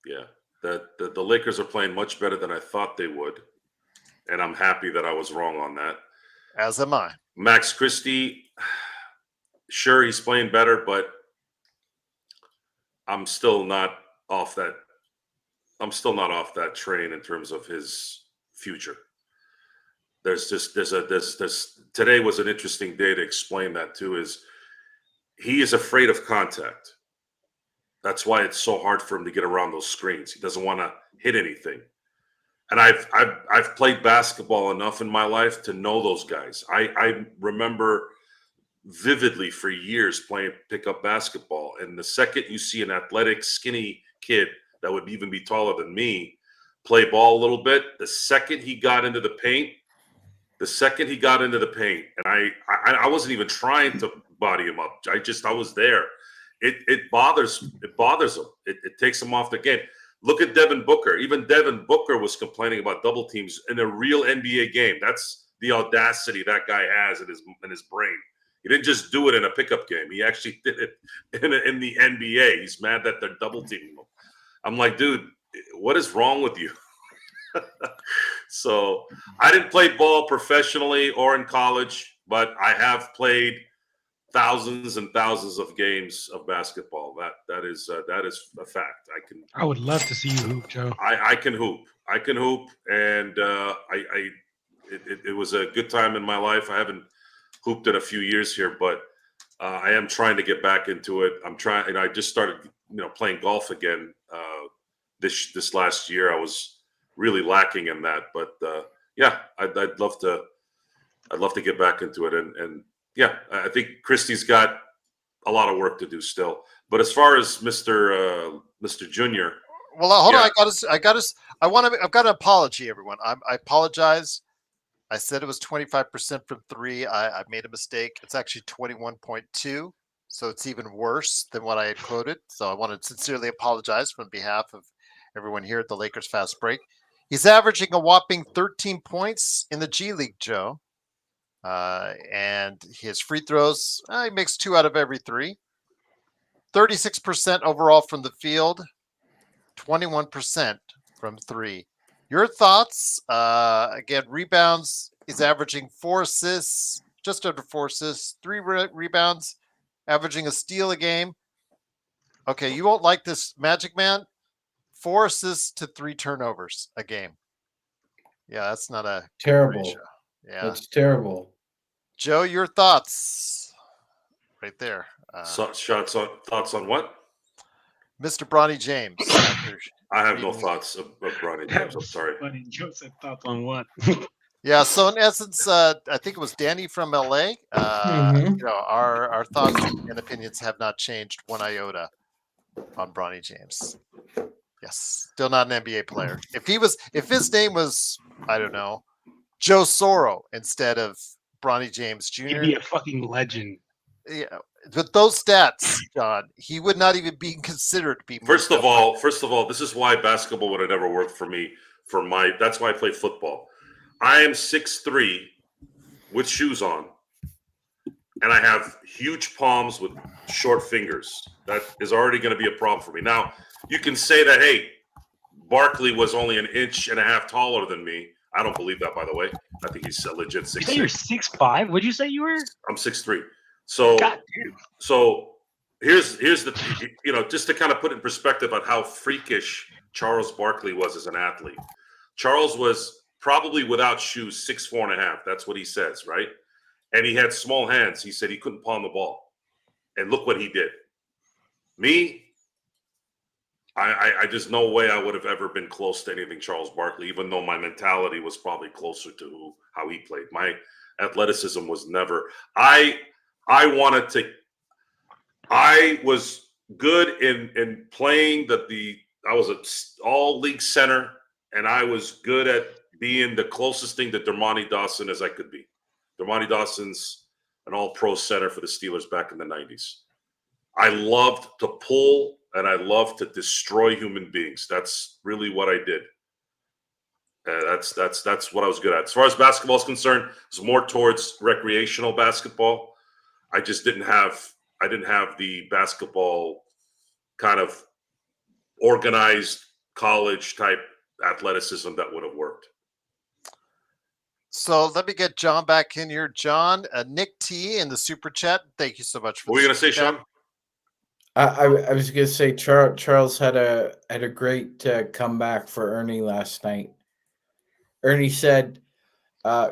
Yeah, the Lakers are playing much better than I thought they would, and I'm happy that I was wrong on that. As am I. Max Christie, sure, he's playing better, but I'm still not off that. I'm still not off that train in terms of his future. Today was an interesting day to explain that too. Is he is afraid of contact. That's why it's so hard for him to get around those screens. He doesn't want to hit anything. And I've played basketball enough in my life to know those guys. I remember vividly for years playing pickup basketball. And the second you see an athletic, skinny kid that would even be taller than me play ball a little bit, the second he got into the paint, and I wasn't even trying to body him up. I was there. It bothers him. It takes him off the game. Look at Devin Booker. Even Devin Booker was complaining about double teams in a real NBA game. That's the audacity that guy has in his brain. He didn't just do it in a pickup game. He actually did it in the NBA. He's mad that they're double teaming him. I'm like, dude, what is wrong with you? So I didn't play ball professionally or in college, but I have played thousands and thousands of games of basketball. That is a fact. I would love to see you hoop, Joe. I can hoop, and it was a good time in my life. I haven't hooped in a few years here, but I am trying to get back into it. I'm trying, and I just started, playing golf again this last year. I was really lacking in that, but yeah, I'd love to get back into it, and yeah, I think Christie's got a lot of work to do still. But as far as Mr. Junior, well, hold on, I've got an apology, everyone. I apologize. I said it was 25% from 3. I made a mistake. It's actually 21.2, so it's even worse than what I had quoted. So I want to sincerely apologize on behalf of everyone here at the Lakers Fast Break. He's averaging a whopping 13 points in the G League, Joe. And his free throws, he makes 2 out of every 3. 36% overall from the field, 21% from 3. Your thoughts? Again, rebounds, he's averaging 4 assists, just under 4 assists, 3 rebounds, averaging a steal a game. Okay, you won't like this, Magic Man. 4 assists to 3 turnovers a game. Yeah, that's not a terrible. ratio. Yeah, That's terrible. Joe, your thoughts? Right there. Thoughts on what? Mr. Bronny James. I have no thoughts of Bronny James. I'm sorry. Funny. Joe said thoughts on what? Yeah, so in essence, I think it was Danny from LA. Our thoughts and opinions have not changed one iota on Bronny James. Yes, still not an NBA player. If his name was, I don't know, Joe Soro instead of Bronny James Jr. He'd be a fucking legend. Yeah, with those stats, John, he would not even be considered to be. First of all, this is why basketball would have never worked for me. That's why I play football. I am 6'3" with shoes on, and I have huge palms with short fingers. That is already going to be a problem for me. Now, you can say that, hey, Barkley was only an inch and a half taller than me. I don't believe that, by the way. I think he's a legit 6'6". You say you're 6'5"? What'd you say you were? I'm 6'3". So, here's the just to kind of put in perspective on how freakish Charles Barkley was as an athlete. Charles was probably without shoes 6'4.5". That's what he says, right? And he had small hands. He said he couldn't palm the ball. And look what he did. Me, I just no way I would have ever been close to anything Charles Barkley, even though my mentality was probably closer to how he played. My athleticism was never. I was good in playing I was an all league center, and I was good at being the closest thing to Dermontti Dawson as I could be. Dermontti Dawson's an all-pro center for the Steelers back in the 90s. I loved to pull, and I loved to destroy human beings. That's really what I did. That's what I was good at. As far as basketball is concerned, it's more towards recreational basketball. I just didn't have the basketball kind of organized college type athleticism that would have worked. So let me get John back in here. John, Nick T in the super chat. Thank you so much for. What were you going to say, Sean? I was going to say Charles had a great comeback for Ernie last night. Ernie said,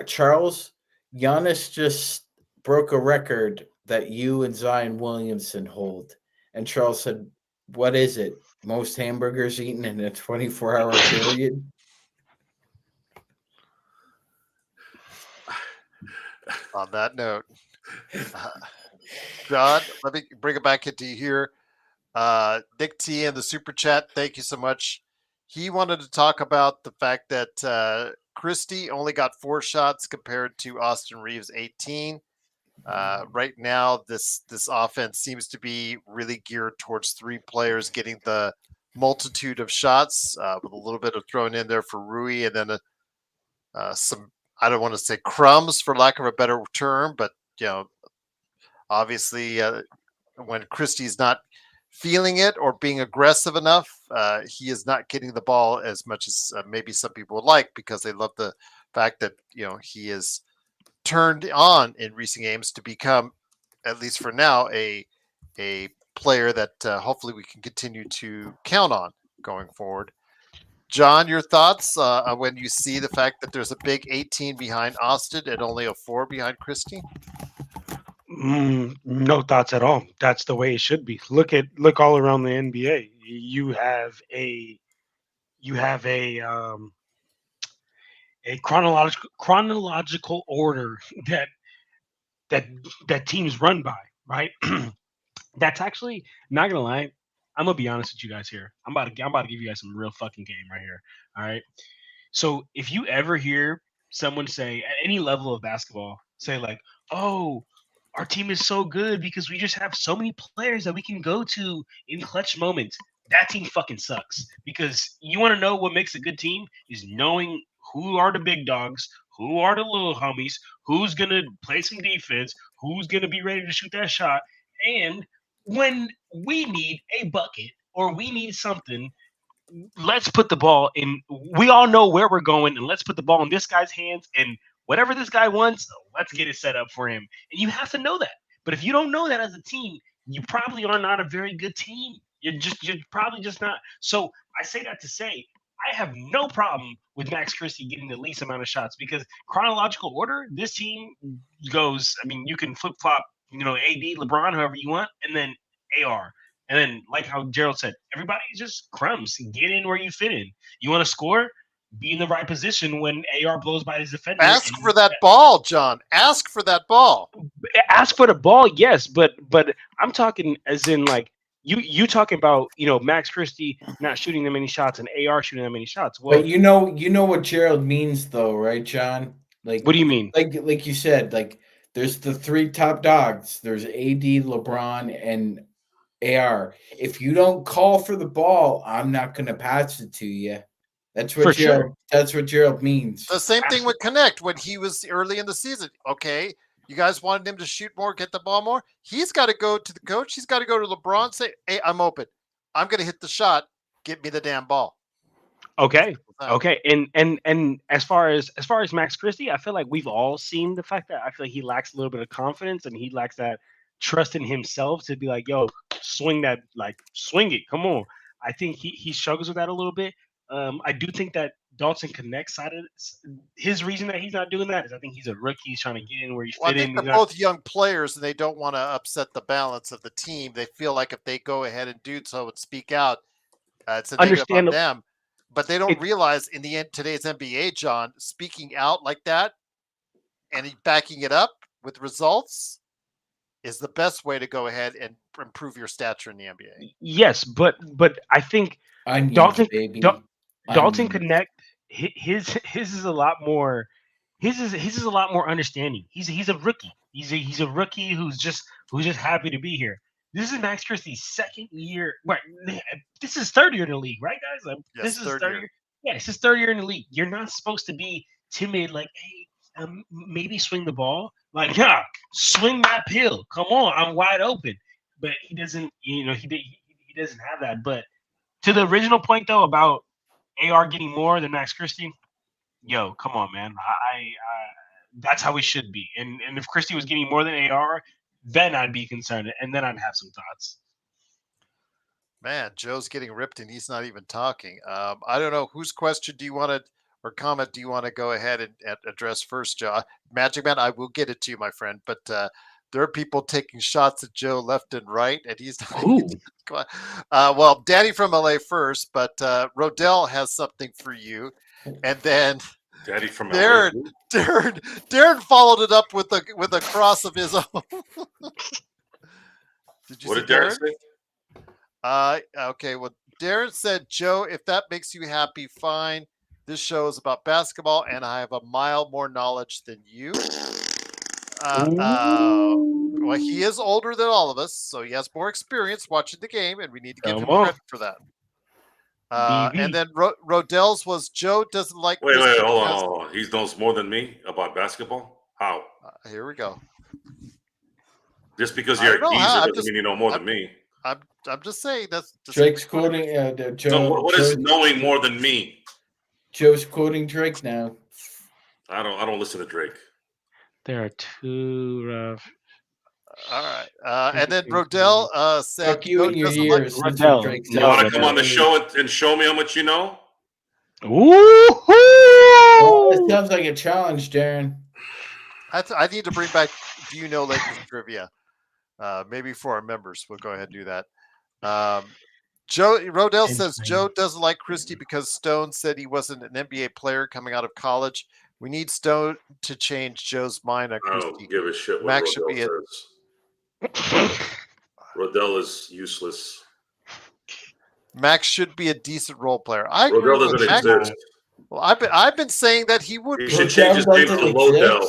Charles, Giannis just broke a record that you and Zion Williamson hold. And Charles said, what is it? Most hamburgers eaten in a 24-hour period? On that note, John, let me bring it back into you here. Nick T in the super chat, thank you so much. He wanted to talk about the fact that Christie only got 4 shots compared to Austin Reeves' 18. Right now, this offense seems to be really geared towards 3 players getting the multitude of shots, with a little bit of thrown in there for Rui, and then some, I don't want to say crumbs for lack of a better term, but obviously when Christie's not feeling it or being aggressive enough, he is not getting the ball as much as maybe some people would like, because they love the fact that he is turned on in recent games to become, at least for now, a player that hopefully we can continue to count on going forward. John, your thoughts when you see the fact that there's a big 18 behind Austin and only a 4 behind Christie? No thoughts at all. That's the way it should be. Look all around the NBA. You have a chronological order that teams run by, right? That's actually, not gonna lie, I'm gonna be honest with you guys here. I'm about to give you guys some real fucking game right here. All right. So if you ever hear someone say at any level of basketball, say like, "Oh, our team is so good because we just have so many players that we can go to in clutch moments," that team fucking sucks. Because you want to know what makes a good team is knowing who are the big dogs, who are the little homies, who's gonna play some defense, who's gonna be ready to shoot that shot, and when we need a bucket or we need something, let's put the ball in. We all know where we're going, and let's put the ball in this guy's hands, and whatever this guy wants, let's get it set up for him. And you have to know that. But if you don't know that as a team, you probably are not a very good team. You're probably just not. So I say that to say, I have no problem with Max Christie getting the least amount of shots because chronological order, this team goes. I mean, you can flip flop, AD, LeBron, whoever you want, and then AR. And then, like how Gerald said, everybody just crumbs. Get in where you fit in. You want to score? Be in the right position when AR blows by his defender. Ask for that ball, John. Ask for that ball. Ask for the ball, yes, but I'm talking as in like you talking about Max Christie not shooting that many shots and AR shooting that many shots. Well, but you know what Gerald means, though, right, John? Like, what do you mean? Like you said, like there's the three top dogs. There's AD, LeBron, and AR. If you don't call for the ball, I'm not going to pass it to you. That's what That's what Gerald means. The same thing with Connect when he was early in the season. Okay, you guys wanted him to shoot more, get the ball more. He's got to go to the coach. He's got to go to LeBron. Say, "Hey, I'm open. I'm going to hit the shot. Get me the damn ball." Okay. And as far as Max Christie, I feel like we've all seen the fact that I feel like he lacks a little bit of confidence and he lacks that trust in himself to be like, "Yo, swing that, like swing it. Come on." I think he struggles with that a little bit. I do think that Dalton Connect side of his reason that he's not doing that is I think he's a rookie. He's trying to get in where he fit in. I think they're both young players and they don't want to upset the balance of the team. They feel like if they go ahead and do so and speak out, it's a negative on them. But they don't realize in the end today's NBA, John, speaking out like that and backing it up with results is the best way to go ahead and improve your stature in the NBA. Yes, but I think Dalton Connect, his is a lot more. His is a lot more understanding. He's a rookie. He's a rookie who's just happy to be here. This is Max Christie's second year. Right, this is third year in the league, right, guys? Yes, this is third year. Yeah, it's his third year in the league. You're not supposed to be timid, like, hey, maybe swing the ball. Like, yeah, swing that pill. Come on, I'm wide open. But he doesn't. He doesn't have that. But to the original point though about AR getting more than Max Christie, yo, come on, man. I that's how we should be. And if Christie was getting more than AR, then I'd be concerned, and then I'd have some thoughts. Man, Joe's getting ripped, and he's not even talking. I don't know whose question do you want to or comment do you want to go ahead and address first, Joe? Magic Man, I will get it to you, my friend, but there are people taking shots at Joe left and right, and he's not. Well, Daddy from LA first, but Rodell has something for you, and then Daddy from LA. Darren followed it up with a cross of his own. What did Darren say? Okay. Well, Darren said, Joe, if that makes you happy, fine. This show is about basketball, and I have a mile more knowledge than you. Well, he is older than all of us, so he has more experience watching the game, and we need to give him credit for that. And then Rodell's was Joe doesn't like. Wait, hold on. He knows more than me about basketball. How? Here we go. Just because you're a geezer doesn't mean you know more than me. I'm just saying that's. Drake's quoting. Joe, so what is knowing more than me? Joe's quoting Drake now. I don't listen to Drake. There are two rough. All right. And then Rodell said, "Fuck you in your ears." Rodell, you want to come on the show and show me how much you know? Ooh! It sounds like a challenge, Darren. I need to bring back Do You Know Lakers trivia? Maybe for our members. We'll go ahead and do that. Rodell says Joe doesn't like Christie because Stone said he wasn't an NBA player coming out of college. We need Stone to change Joe's mind on Christie. I don't give a shit what Max Rodell says. Rodell is useless. Max should be a decent role player. I agree Rodell doesn't exist. Well, I've been saying that he would. He should change his name to Lodell.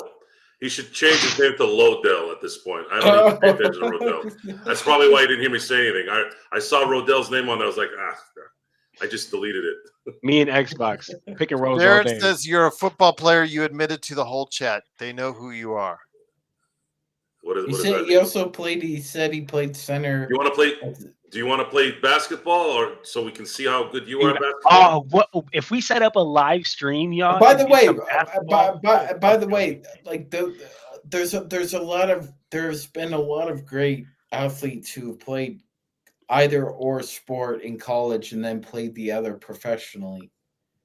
He should change his name to Lodell at this point. I don't even pay attention to Rodell. That's probably why you didn't hear me say anything. I saw Rodell's name on there. I was like, I just deleted it. Me and Xbox. Pick and roll. Darren says you're a football player. You admitted to the whole chat. They know who you are. He also played. He said he played center. You want to play? Do you want to play basketball, or so we can see how good you are at basketball? What if we set up a live stream, y'all? By the way, by the way, like there's been a lot of great athletes who have played either or sport in college and then played the other professionally.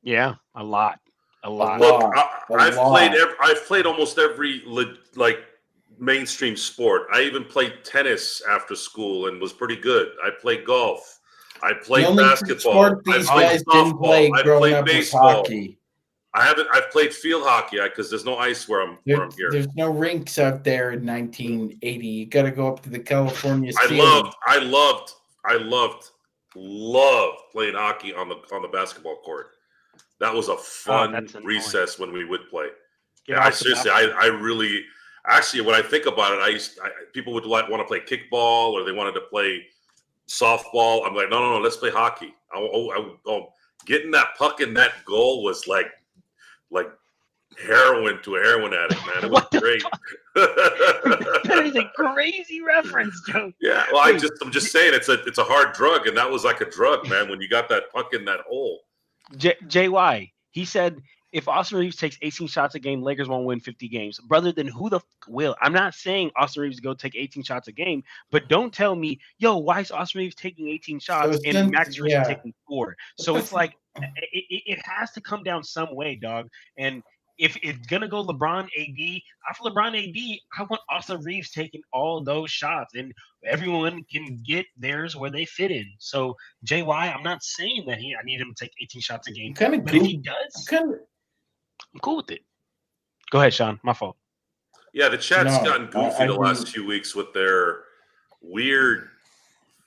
Yeah, a lot. Look, I've played almost every mainstream sport. I even played tennis after school and was pretty good. I played golf. I played basketball. These I played guys softball. didn't play I growing played up baseball. with hockey. I've played field hockey because there's no ice where I'm here. There's no rinks out there in 1980. You got to go up to the California. I loved playing hockey on the basketball court. That was a fun recess when we would play. I really actually, when I think about it, people would want to play kickball or they wanted to play softball. I'm like, no, let's play hockey. Getting that puck in that goal was like heroin to a heroin addict, man. It was great. That is a crazy reference, Joe. Yeah, well, I'm just saying it's a hard drug, and that was like a drug, man. When you got that puck in that hole. JY, he said if Austin Reeves takes 18 shots a game, Lakers won't win 50 games. Brother, then who the will? I'm not saying Austin Reeves go take 18 shots a game, but don't tell me, yo, why is Austin Reeves taking 18 shots and Max Reeves taking 4? So it's like it has to come down some way, dog. And if it's gonna go LeBron AD, after LeBron AD, I want Austin Reeves taking all those shots, and everyone can get theirs where they fit in. So JY, I'm not saying that I need him to take 18 shots a game, but if he does, I'm cool with it. Go ahead, Sean. My fault. Yeah, the chat's gotten goofy the last few weeks with their weird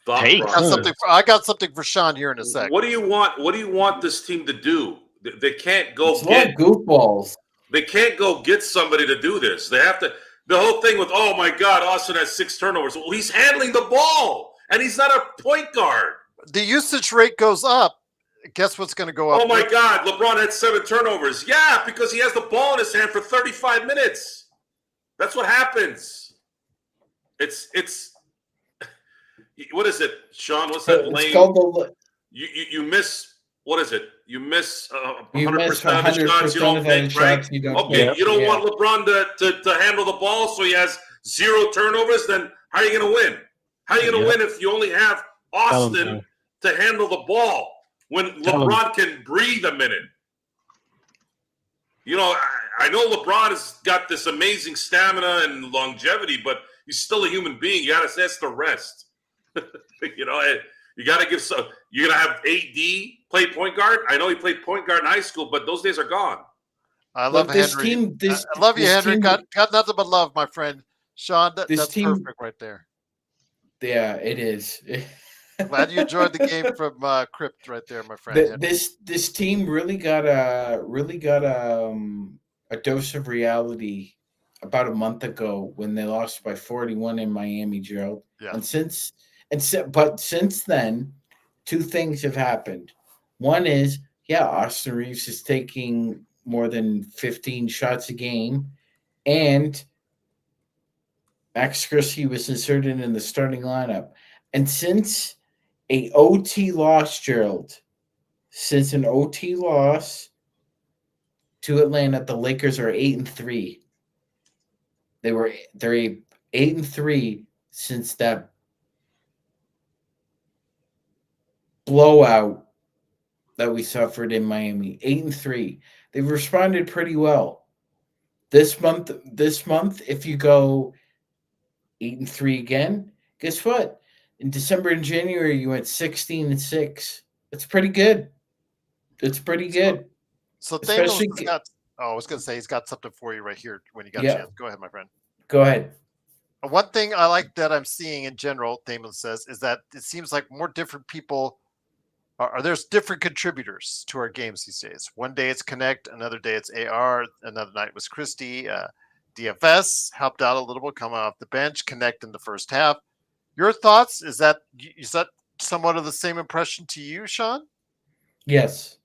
thought process. I got something for Sean here in a second. What do you want this team to do? They can't go get goofballs. They can't go get somebody to do this. They have to. The whole thing with, oh my God, Austin has 6 turnovers. Well, he's handling the ball, and he's not a point guard. The usage rate goes up. Guess what's going to go up? Oh my God, LeBron had 7 turnovers. Yeah, because he has the ball in his hand for 35 minutes. That's what happens. It's. What is it, Sean? What's that lane? You miss. What is it? You miss 100% of the shots you don't make, right? You don't want LeBron to handle the ball, so he has 0 turnovers. Then how are you going to win? How are you going to win if you only have Austin to handle the ball when LeBron can breathe a minute? You know, I know LeBron has got this amazing stamina and longevity, but he's still a human being. You got to say it's the rest. You know, you got to give some. You're going to have AD play point guard. I know he played point guard in high school, but those days are gone. I love Henry. I love you, Henry. Got nothing but love, my friend. Sean, that's perfect right there. Yeah, it is. Glad you enjoyed the game from Crypt right there, my friend. This team really got a dose of reality about a month ago when they lost by 41 in Miami, Gerald. Yeah. But since then, 2 things have happened. One is, Austin Reeves is taking more than 15 shots a game, and Max Christie was inserted in the starting lineup. And since an OT loss, Gerald, since an OT loss to Atlanta, the Lakers are 8-3. They're 8-3 since that blowout that we suffered in Miami. 8-3. They've responded pretty well. This month, if you go 8-3 again, guess what? In December and January, you went 16-6. That's pretty good. It's pretty good. So Thanos got. Oh, I was going to say he's got something for you right here when you got a chance. Go ahead, my friend. Go ahead. One thing I like that I'm seeing in general, Damon says, is that it seems like more different people there's different contributors to our games these days. One day it's Connect, another day it's AR, another night was Christie. DFS helped out a little bit coming off the bench, Connect in the first half. Your thoughts? Is that somewhat of the same impression to you, Sean? Yes.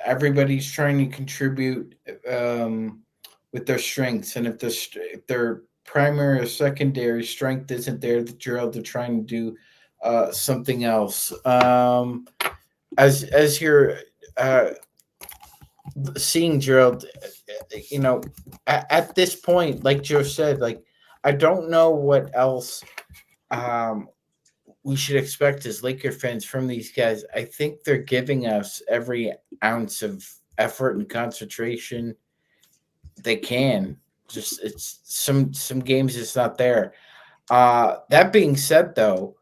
Everybody's trying to contribute with their strengths, and if their primary or secondary strength isn't there, they're trying to do something else. As you're seeing, Gerald, you know, at this point, like Joe said, like I don't know what else we should expect as Laker fans from these guys. I think they're giving us every ounce of effort and concentration they can. Just it's some games it's not there. That being said, though,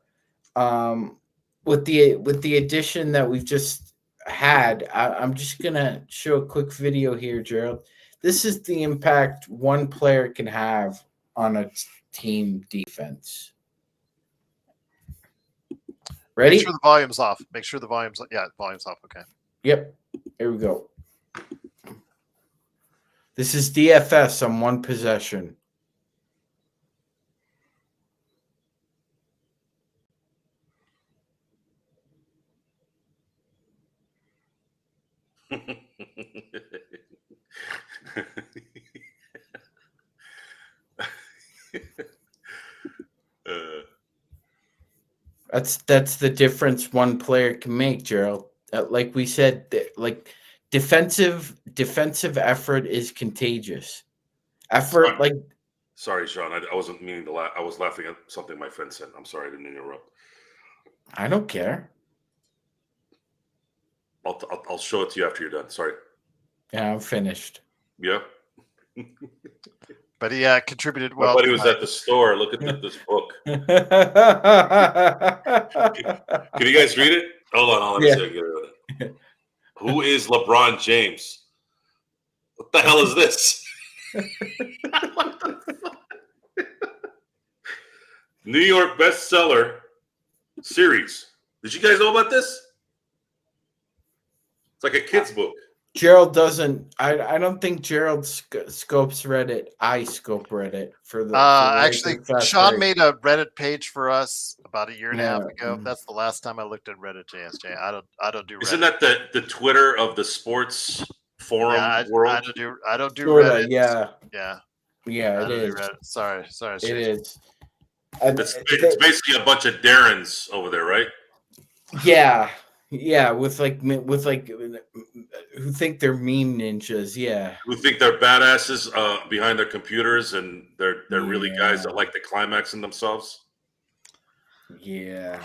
with the addition that we've just had, I'm just gonna show a quick video here, Gerald. This is the impact one player can have on a team defense. Ready? Make sure the volume's off. Make sure the volume's off. Okay. Yep. Here we go. This is DFS on one possession. That's the difference one player can make, Gerald. Like we said, like defensive effort is contagious. Sorry, Sean. I wasn't meaning to laugh. I was laughing at something my friend said. I'm sorry, I didn't interrupt. I don't care. I'll show it to you after you're done. Sorry. Yeah, I'm finished. Yeah. But he contributed well. But he was at the store. Look at this book. Can you guys read it? Hold on. Let me see if I can get it. Who is LeBron James? What the hell is this? New York bestseller series. Did you guys know about this? It's like a kid's book. Gerald doesn't. I don't think Gerald scopes Reddit. I scope Reddit for the. Actually, Sean made a Reddit page for us about a year and a half ago. That's the last time I looked at Reddit. JSJ. I don't do Reddit. Isn't that the Twitter of the sports forum world? I don't do Reddit. Yeah. It is. Sorry. It is. It's basically a bunch of Darrens over there, right? Yeah, with like who think they're meme ninjas, who think they're badasses behind their computers, and they're really guys that like to climax in themselves. Yeah.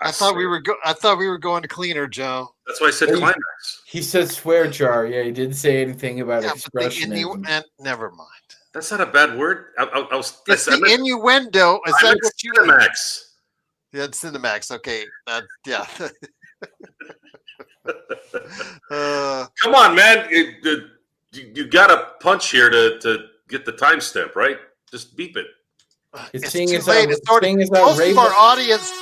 I thought we were going to cleaner, Joe. That's why I said climax. He said swear jar. Yeah, he didn't say anything about expression. Never mind. That's not a bad word. It's the innuendo. Is that what you Cinemax? Yeah, it's Cinemax. Okay. Yeah. Come on, man. You got a punch here to get the timestamp, right? Just beep it. It's too late. It's already, most of our audience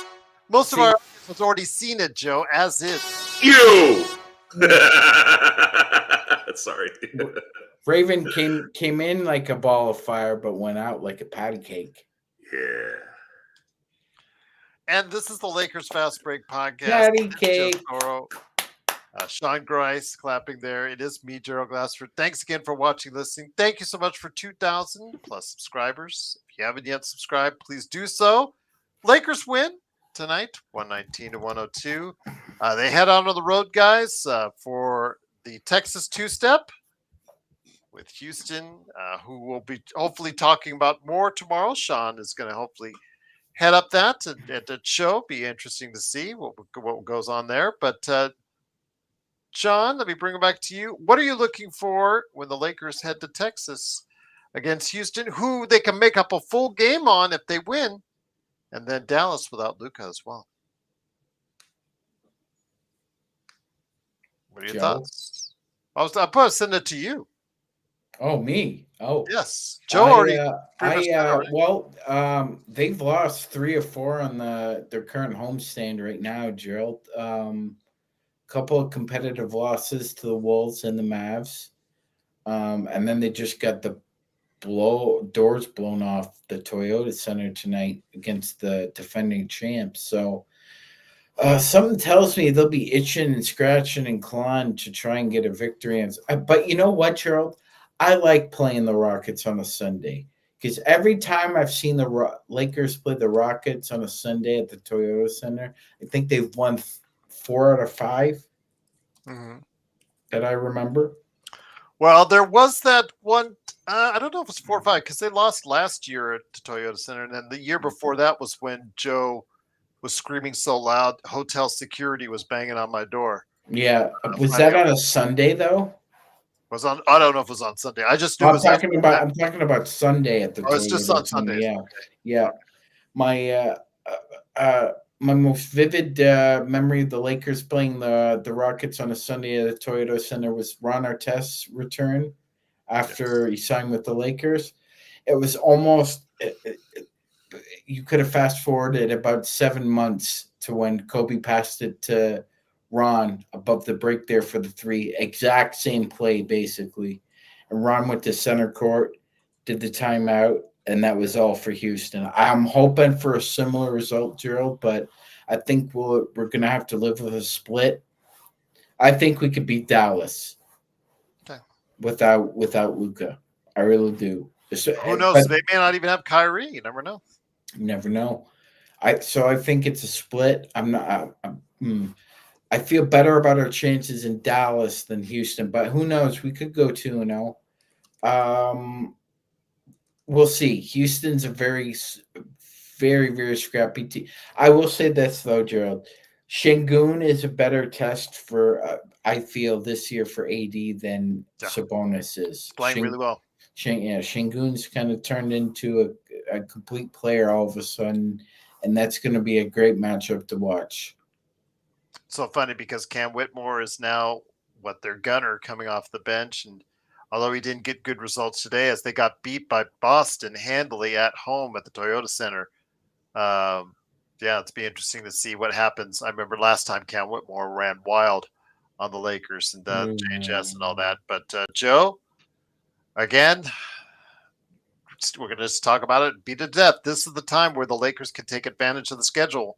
has already seen it, Joe, as is. You! Sorry. Raven came in like a ball of fire, but went out like a patty cake. Yeah. And this is the Lakers Fast Break podcast. Patty cake. Sean Grice clapping there. It is me, Gerald Glassford. Thanks again for watching, listening. Thank you so much for 2,000 plus subscribers. If you haven't yet subscribed, please do so. Lakers win tonight, 119-102. They head on the road, guys, for the Texas two-step with Houston, who will be hopefully talking about more tomorrow. Sean is going to hopefully head up that at the show. Be interesting to see what goes on there. But Sean, let me bring it back to you. What are you looking for when the Lakers head to Texas against Houston, who they can make up a full game on if they win, and then Dallas without Luka as well? What are your thoughts? I probably send it to you. Oh, me? Oh, yes. Joe already. They've lost 3 or 4 on their current homestand right now, Gerald. Couple of competitive losses to the Wolves and the Mavs, and then they just got the doors blown off the Toyota Center tonight against the defending champs. So something tells me they'll be itching and scratching and clawing to try and get a victory. But you know what, Gerald? I like playing the Rockets on a Sunday because every time I've seen the Lakers play the Rockets on a Sunday at the Toyota Center, I think they've won 4 out of 5 that I remember. Well, there was that one I don't know if it's 4 or 5 because they lost last year at the Toyota Center, and then the year before that was when Joe was screaming so loud, hotel security was banging on my door. Yeah, was that on a Sunday though? Was on. I don't know if it was on Sunday. I just knew I'm it was. talking about Sunday at the. Oh, it's just on Sundays. Yeah, Okay. yeah. My my most vivid memory of the Lakers playing the Rockets on a Sunday at the Toyota Center was Ron Artest's return after he signed with the Lakers. It was almost you could have fast forwarded about 7 months to when Kobe passed it to Ron above the break there for the three. Exact same play, basically. And Ron went to center court, did the timeout, and that was all for Houston. I'm hoping for a similar result, Gerald, but I think we're going to have to live with a split. I think we could beat Dallas without Luka. I really do. Who knows? They may not even have Kyrie. You never know. You never know. So I think it's a split. I feel better about our chances in Dallas than Houston, but who knows? We could go 2-0. We'll see. Houston's a very, very, very scrappy team. I will say this though, Gerald. Şengün is a better test for I feel this year for AD than Sabonis is. Playing really well. Şengün's kind of turned into a complete player all of a sudden, and that's going to be a great matchup to watch. So funny because Cam Whitmore is now their gunner coming off the bench, and although he didn't get good results today as they got beat by Boston handily at home at the Toyota Center. It's be interesting to see what happens. I remember last time Cam Whitmore ran wild on the Lakers and JHS and all that. But Joe, again, we're going to just talk about it, beat to death. This is the time where the Lakers can take advantage of the schedule.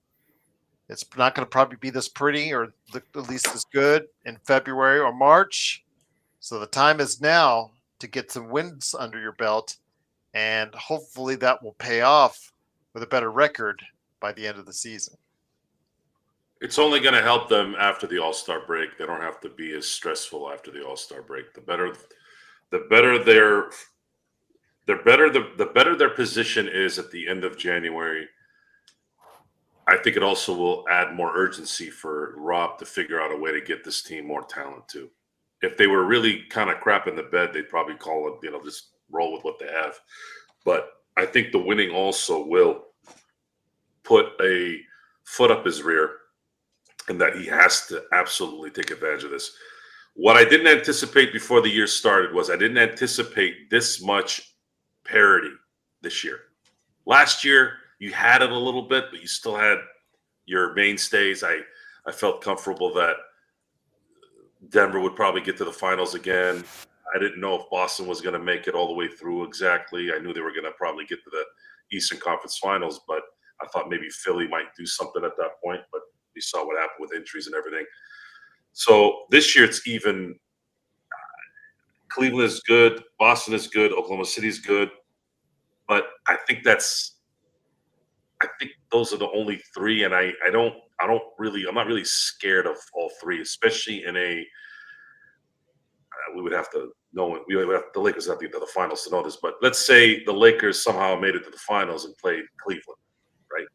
It's not going to probably be this pretty or at least as good in February or March. So the time is now to get some wins under your belt, and hopefully that will pay off with a better record by the end of the season. It's only going to help them after the All-Star break. They don't have to be as stressful after the All-Star break. The better their position is at the end of January. I think it also will add more urgency for Rob to figure out a way to get this team more talent too. If they were really kind of crap in the bed, they'd probably call it, just roll with what they have. But I think the winning also will put a foot up his rear, and that he has to absolutely take advantage of this. What I didn't anticipate before the year started was I didn't anticipate this much parity this year. Last year, you had it a little bit, but you still had your mainstays. I felt comfortable that Denver would probably get to the finals again. I didn't know if Boston was going to make it all the way through exactly. I knew they were going to probably get to the Eastern Conference Finals, but I thought maybe Philly might do something at that point, but we saw what happened with injuries and everything. So this year it's even. Cleveland is good. Boston is good. Oklahoma City is good. But I think those are the only three, and I'm not really scared of all three, especially in a. We would have to know. The Lakers have to get to the finals to know this, but let's say the Lakers somehow made it to the finals and played Cleveland, right?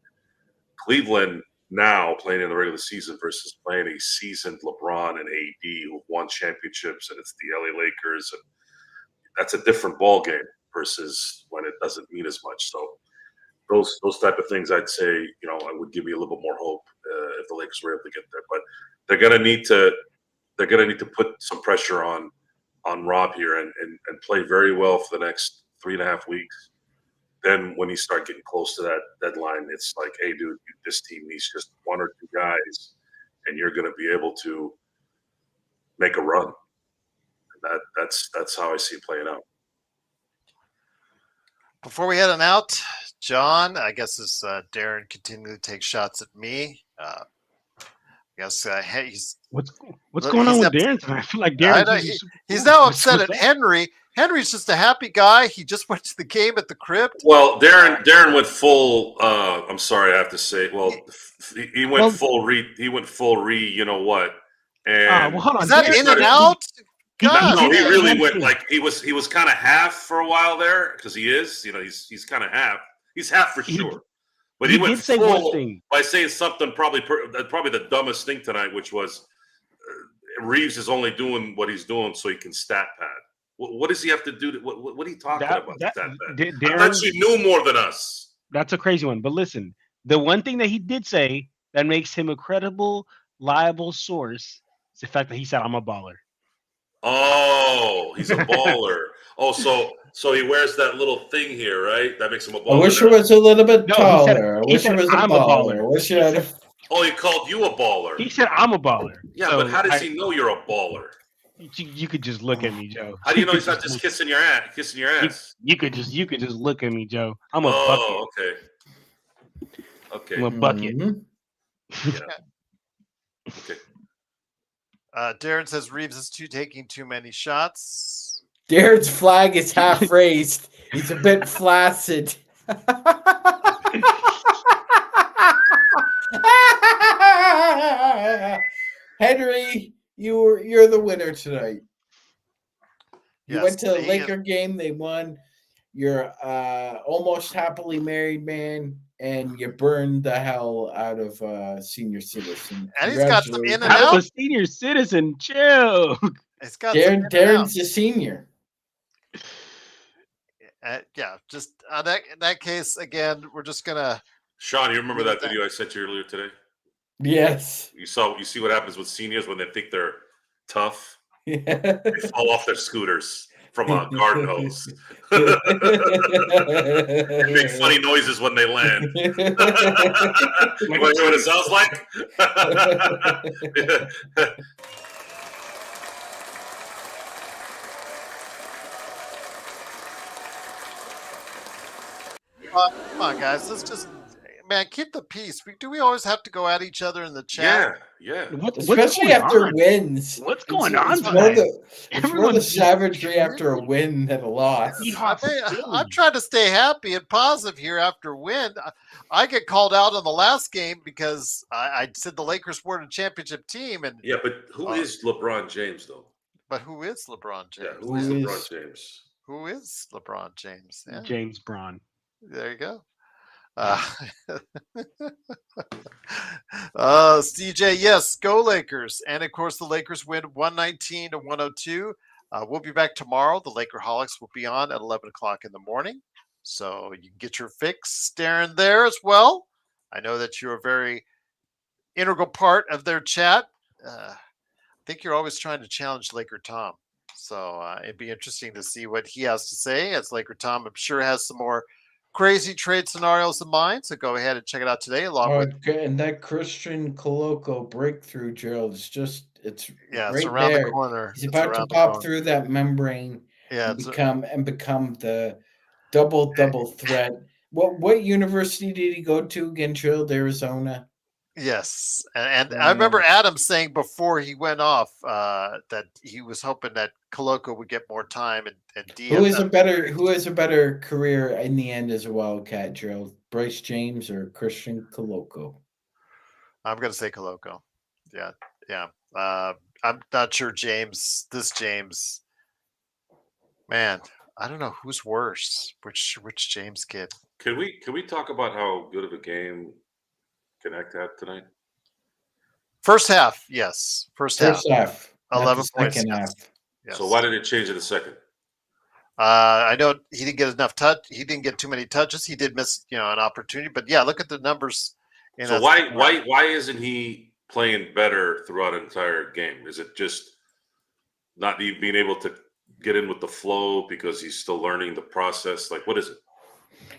Cleveland now playing in the regular season versus playing a seasoned LeBron and AD who've won championships, and it's the LA Lakers, and that's a different ball game versus when it doesn't mean as much. So those type of things, I'd say, I would give me a little bit more hope if the Lakers were able to get there. But they're gonna need to put some pressure on Rob here and play very well for the next 3.5 weeks. Then when you start getting close to that deadline, it's like, hey, dude, this team needs just one or two guys, and you're going to be able to make a run. And that's how I see it playing out. Before we head on out, John, I guess as Darren continually takes shots at me, I guess he's what's going on with Darren tonight? I feel like Darren. He's now upset at Henry. Henry's just a happy guy. He just went to the game at the Crypt. Well, Darren went full. I'm sorry, I have to say. Well, he went full re. He went full re. You know what? And hold on. Is that in and out? God. No, he really went like he was kind of half for a while there because he is, he's kind of half. He's half for sure. But he went did say one full thing by saying something probably the dumbest thing tonight, which was Reeves is only doing what he's doing so he can stat pad. What does he have to do? What are you talking about? Stat pad? I thought you knew more than us. That's a crazy one. But listen, the one thing that he did say that makes him a credible, liable source is the fact that he said, "I'm a baller." Oh, he's a baller. So he wears that little thing here, right? That makes him a baller. I wish it was a little bit taller. I wish it was a baller. Oh, he called you a baller. He said, "I'm a baller." Yeah, but how does he know you're a baller? You could just look at me, Joe. How do you know he's not just kissing your ass? You could just look at me, Joe. I'm a bucket. Okay. I'm a bucket. Yeah. Okay. Darren says Reeves is taking too many shots. Darren's flag is half raised. He's a bit flaccid. Henry, you're the winner tonight. You went to a Laker game. They won. You're almost happily married man, and you burned the hell out of senior citizen. And he's got some in and out. A senior citizen, chill. It's got Darren's a senior. Yeah, just in that case, again, we're just gonna. Sean, you remember that video I sent you earlier today? Yes. You see what happens with seniors when they think they're tough. Yeah. They fall off their scooters from a garden hose. They make funny noises when they land. You want to hear what it sounds like? Come on, guys. Let's just, keep the peace. Do we always have to go at each other in the chat? Yeah. Especially after wins. What's going on? It's more the savagery after a win than a loss. I'm trying to stay happy and positive here after a win. I get called out on the last game because I said the Lakers weren't a championship team. And yeah, but who is LeBron James, though? But who is LeBron James? Yeah, who is LeBron James? Who is LeBron James? Yeah. James Braun. There you go. CJ, yes, go Lakers. And of course, the Lakers win 119-102. We'll be back tomorrow. The Lakerholics will be on at 11 o'clock in the morning. So you can get your fix, Darren, there as well. I know that you're a very integral part of their chat. I think you're always trying to challenge Laker Tom. So it'd be interesting to see what he has to say, as Laker Tom, I'm sure, has some more crazy trade scenarios in mind. So go ahead and check it out today. And that Christian Coloco breakthrough, Gerald, it's right around there. the corner. He's about to pop through that membrane and become the double threat. What university did he go to again, Gerald? Arizona. Yes, and I remember Adam saying before he went off that he was hoping that Coloco would get more time and Diaz. Who has a better career in the end as a Wildcat, Gerald? Bryce James or Christian Coloco? I'm going to say Coloco. Yeah. I'm not sure James. Man, I don't know who's worse. Which James kid? Can we talk about how good of a game Connect had tonight? First half, yes. First half. 11 points. Half. Yes. So why did it change in the second? I know he didn't get enough touch. He didn't get too many touches. He did miss, an opportunity. But yeah, look at the numbers. So why isn't he playing better throughout an entire game? Is it just not being able to get in with the flow because he's still learning the process? Like, what is it?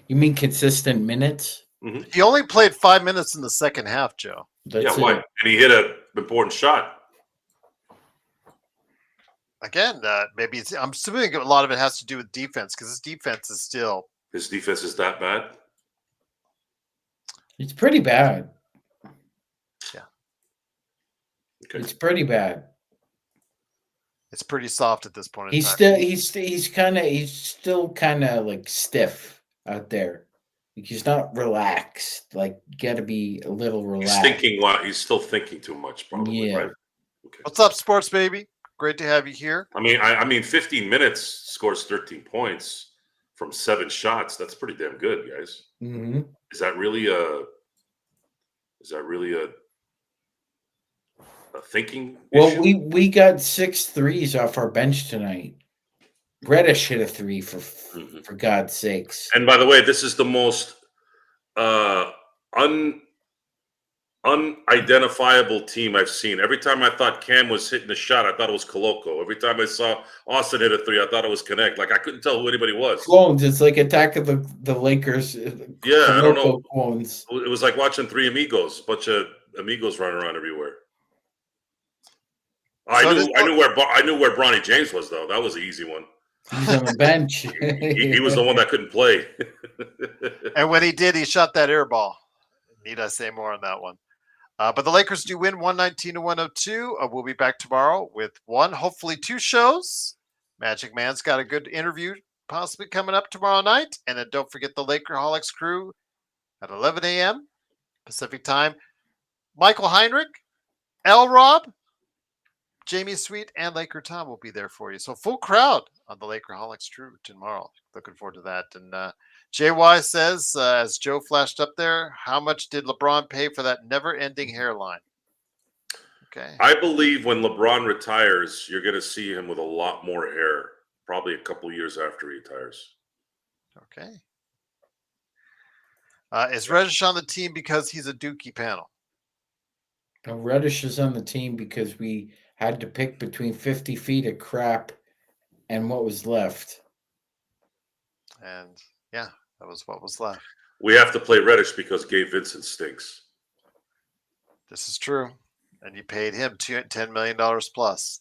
You mean consistent minutes? Mm-hmm. He only played 5 minutes in the second half, Joe. Why? And he hit an important shot. Again, maybe I'm assuming a lot of it has to do with defense, because his defense is that bad? It's pretty bad. Yeah. Okay. It's pretty bad. It's pretty soft at this point. He's still kind of like stiff out there. Like, he's not relaxed. Like, you got to be a little relaxed. He's still thinking too much, probably. Yeah. Right? Okay. What's up, sports baby? Great to have you here. I mean, 15 minutes scores 13 points from 7 shots. That's pretty damn good, guys. Mm-hmm. Is that really a thinking issue? Well, we got 6 threes off our bench tonight. Reddish hit a 3 for God's sakes. And by the way, this is the most unidentifiable team I've seen. Every time I thought Cam was hitting a shot, I thought it was Coloco. Every time I saw Austin hit a 3, I thought it was Connect. Like I couldn't tell who anybody was. Clones. It's like Attack of the Lakers. Yeah, I don't know. Clones. It was like watching 3 amigos, bunch of amigos running around everywhere. I knew where Bronny James was though. That was an easy one. He's on the bench. He was the one that couldn't play. And when he did, he shot that air ball. Need I say more on that one? But the Lakers do win 119-102. We'll be back tomorrow with hopefully 2 shows. Magic Man's got a good interview possibly coming up tomorrow night. And then don't forget the Lakerholics crew at 11 a.m. Pacific time. Michael Heinrich, L. Rob, Jamie Sweet, and Laker Tom will be there for you. So full crowd on the Lakerholics crew tomorrow. Looking forward to that. And JY says, as Joe flashed up there, how much did LeBron pay for that never-ending hairline? Okay. I believe when LeBron retires, you're going to see him with a lot more hair, probably a couple years after he retires. Okay. Is Reddish on the team because he's a Dookie panel? No, Reddish is on the team because we had to pick between 50 feet of crap and what was left. And yeah, that was what was left. We have to play Reddish because Gabe Vincent stinks. This is true. And you paid him $10 million plus.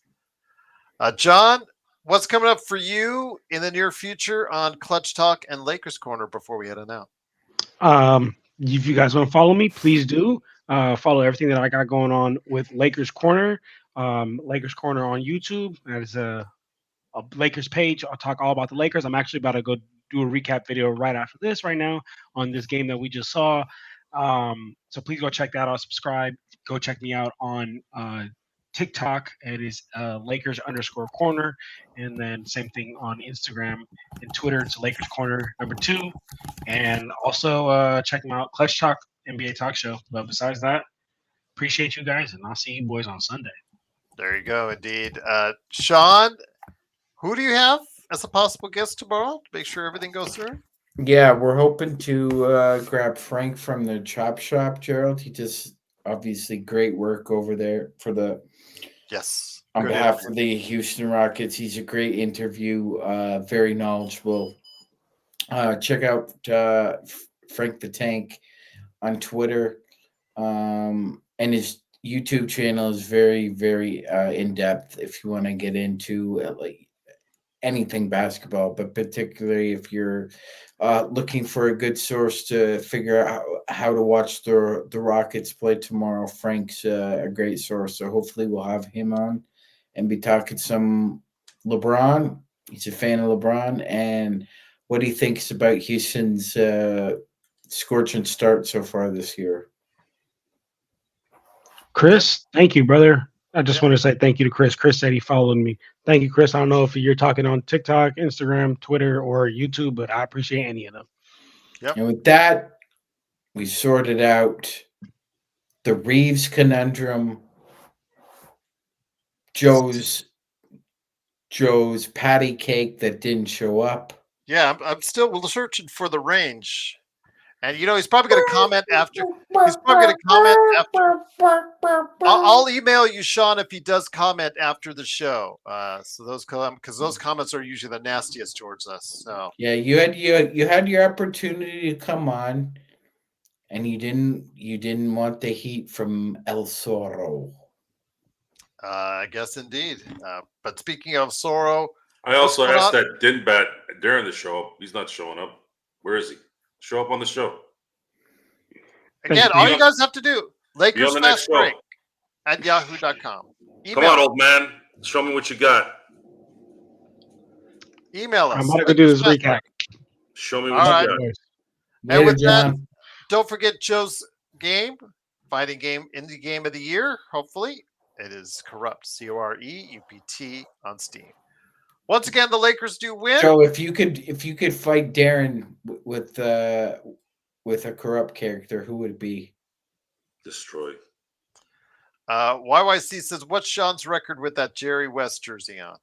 John, what's coming up for you in the near future on Clutch Talk and Lakers Corner before we head on out? If you guys want to follow me, please do. Follow everything that I got going on with Lakers Corner. Lakers Corner on YouTube. That is a Lakers page. I'll talk all about the Lakers. I'm actually about to go do a recap video right after this right now on this game that we just saw. So please go check that out. Subscribe. Go check me out on TikTok. It is Lakers_corner. And then same thing on Instagram and Twitter. It's Lakers Corner #2. And also check them out. Clutch Talk, NBA Talk Show. But besides that, appreciate you guys. And I'll see you boys on Sunday. There you go. Indeed. Sean, who do you have as a possible guest tomorrow to make sure everything goes through? Yeah, we're hoping to grab Frank from the Chop Shop, Gerald. He just obviously great work over there for the on behalf of the Houston Rockets. He's a great interview, very knowledgeable. Check out Frank the Tank on Twitter, and his YouTube channel is very, very in depth. If you want to get into like anything basketball, but particularly if you're looking for a good source to figure out how to watch the Rockets play tomorrow, Frank's a great source. So hopefully we'll have him on and be talking some LeBron. He's a fan of LeBron and what he thinks about Houston's scorching start so far this year. Chris, thank you, brother. I just want to say thank you to Chris. Chris said he followed me. Thank you, Chris. I don't know if you're talking on TikTok, Instagram, Twitter, or YouTube, but I appreciate any of them. Yep. And with that, we sorted out the Reeves conundrum, Joe's patty cake that didn't show up. Yeah, I'm still searching for the range. And, he's probably going to comment after. He's probably going to comment after. I'll email you, Sean, if he does comment after the show. So because those comments are usually the nastiest towards us. So yeah, you had your opportunity to come on, and you didn't want the heat from El Zorro. I guess indeed. But speaking of Zorro, I also asked that Dinbat during the show. He's not showing up. Where is he? Show up on the show. Again, all you guys have to do, Lakers Fast Break at yahoo.com. Come on, old man. Show me what you got. Email us. I'm about to go do this recap. Show me what you got. And with that, don't forget Joe's game, fighting game, indie game of the year, hopefully. It is Corrupt, Coreupt on Steam. Once again, the Lakers do win. Joe, if you could fight Darren with a Corrupt character, who would it be? Destroy. YYC says, what's Sean's record with that Jerry West jersey on?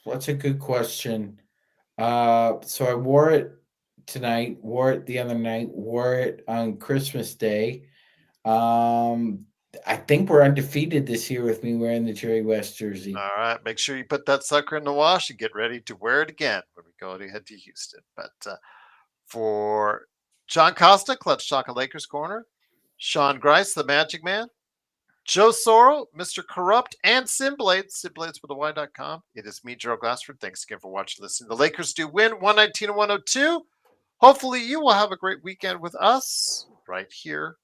That's a good question. So I wore it tonight, wore it the other night, wore it on Christmas Day. I think we're undefeated this year with me wearing the Jerry West jersey. All right. Make sure you put that sucker in the wash and get ready to wear it again when we go to head to Houston. But for John Costa, Clutch Talk of Lakers Corner, Sean Grice, the Magic Man, Joe Sorrell, Mr. Corrupt, and Simblades, Simblades with the Y.com. It is me, Gerald Glassford. Thanks again for watching, listening. The Lakers do win 119-102. Hopefully you will have a great weekend with us right here.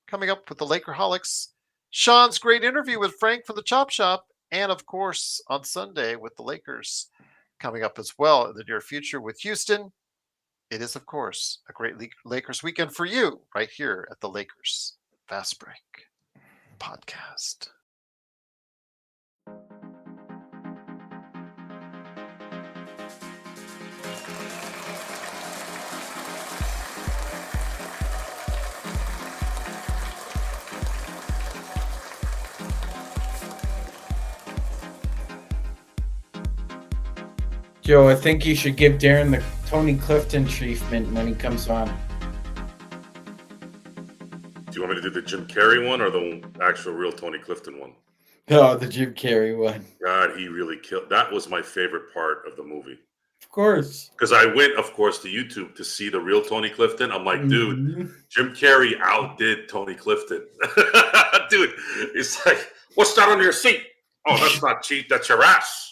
Coming up with the Lakerholics, Sean's great interview with Frank from the Chop Shop, and of course on Sunday with the Lakers coming up as well in the near future with Houston. It is, of course, a great Lakers weekend for you right here at the Lakers Fast Break Podcast. Joe, I think you should give Darren the Tony Clifton treatment when he comes on. Do you want me to do the Jim Carrey one or the actual real Tony Clifton one? No, the Jim Carrey one. God, he really killed. That was my favorite part of the movie. Of course. Because I went, of course, to YouTube to see the real Tony Clifton. I'm like, dude, Jim Carrey outdid Tony Clifton. Dude, it's like, what's that on your seat? Oh, that's not cheap. That's your ass.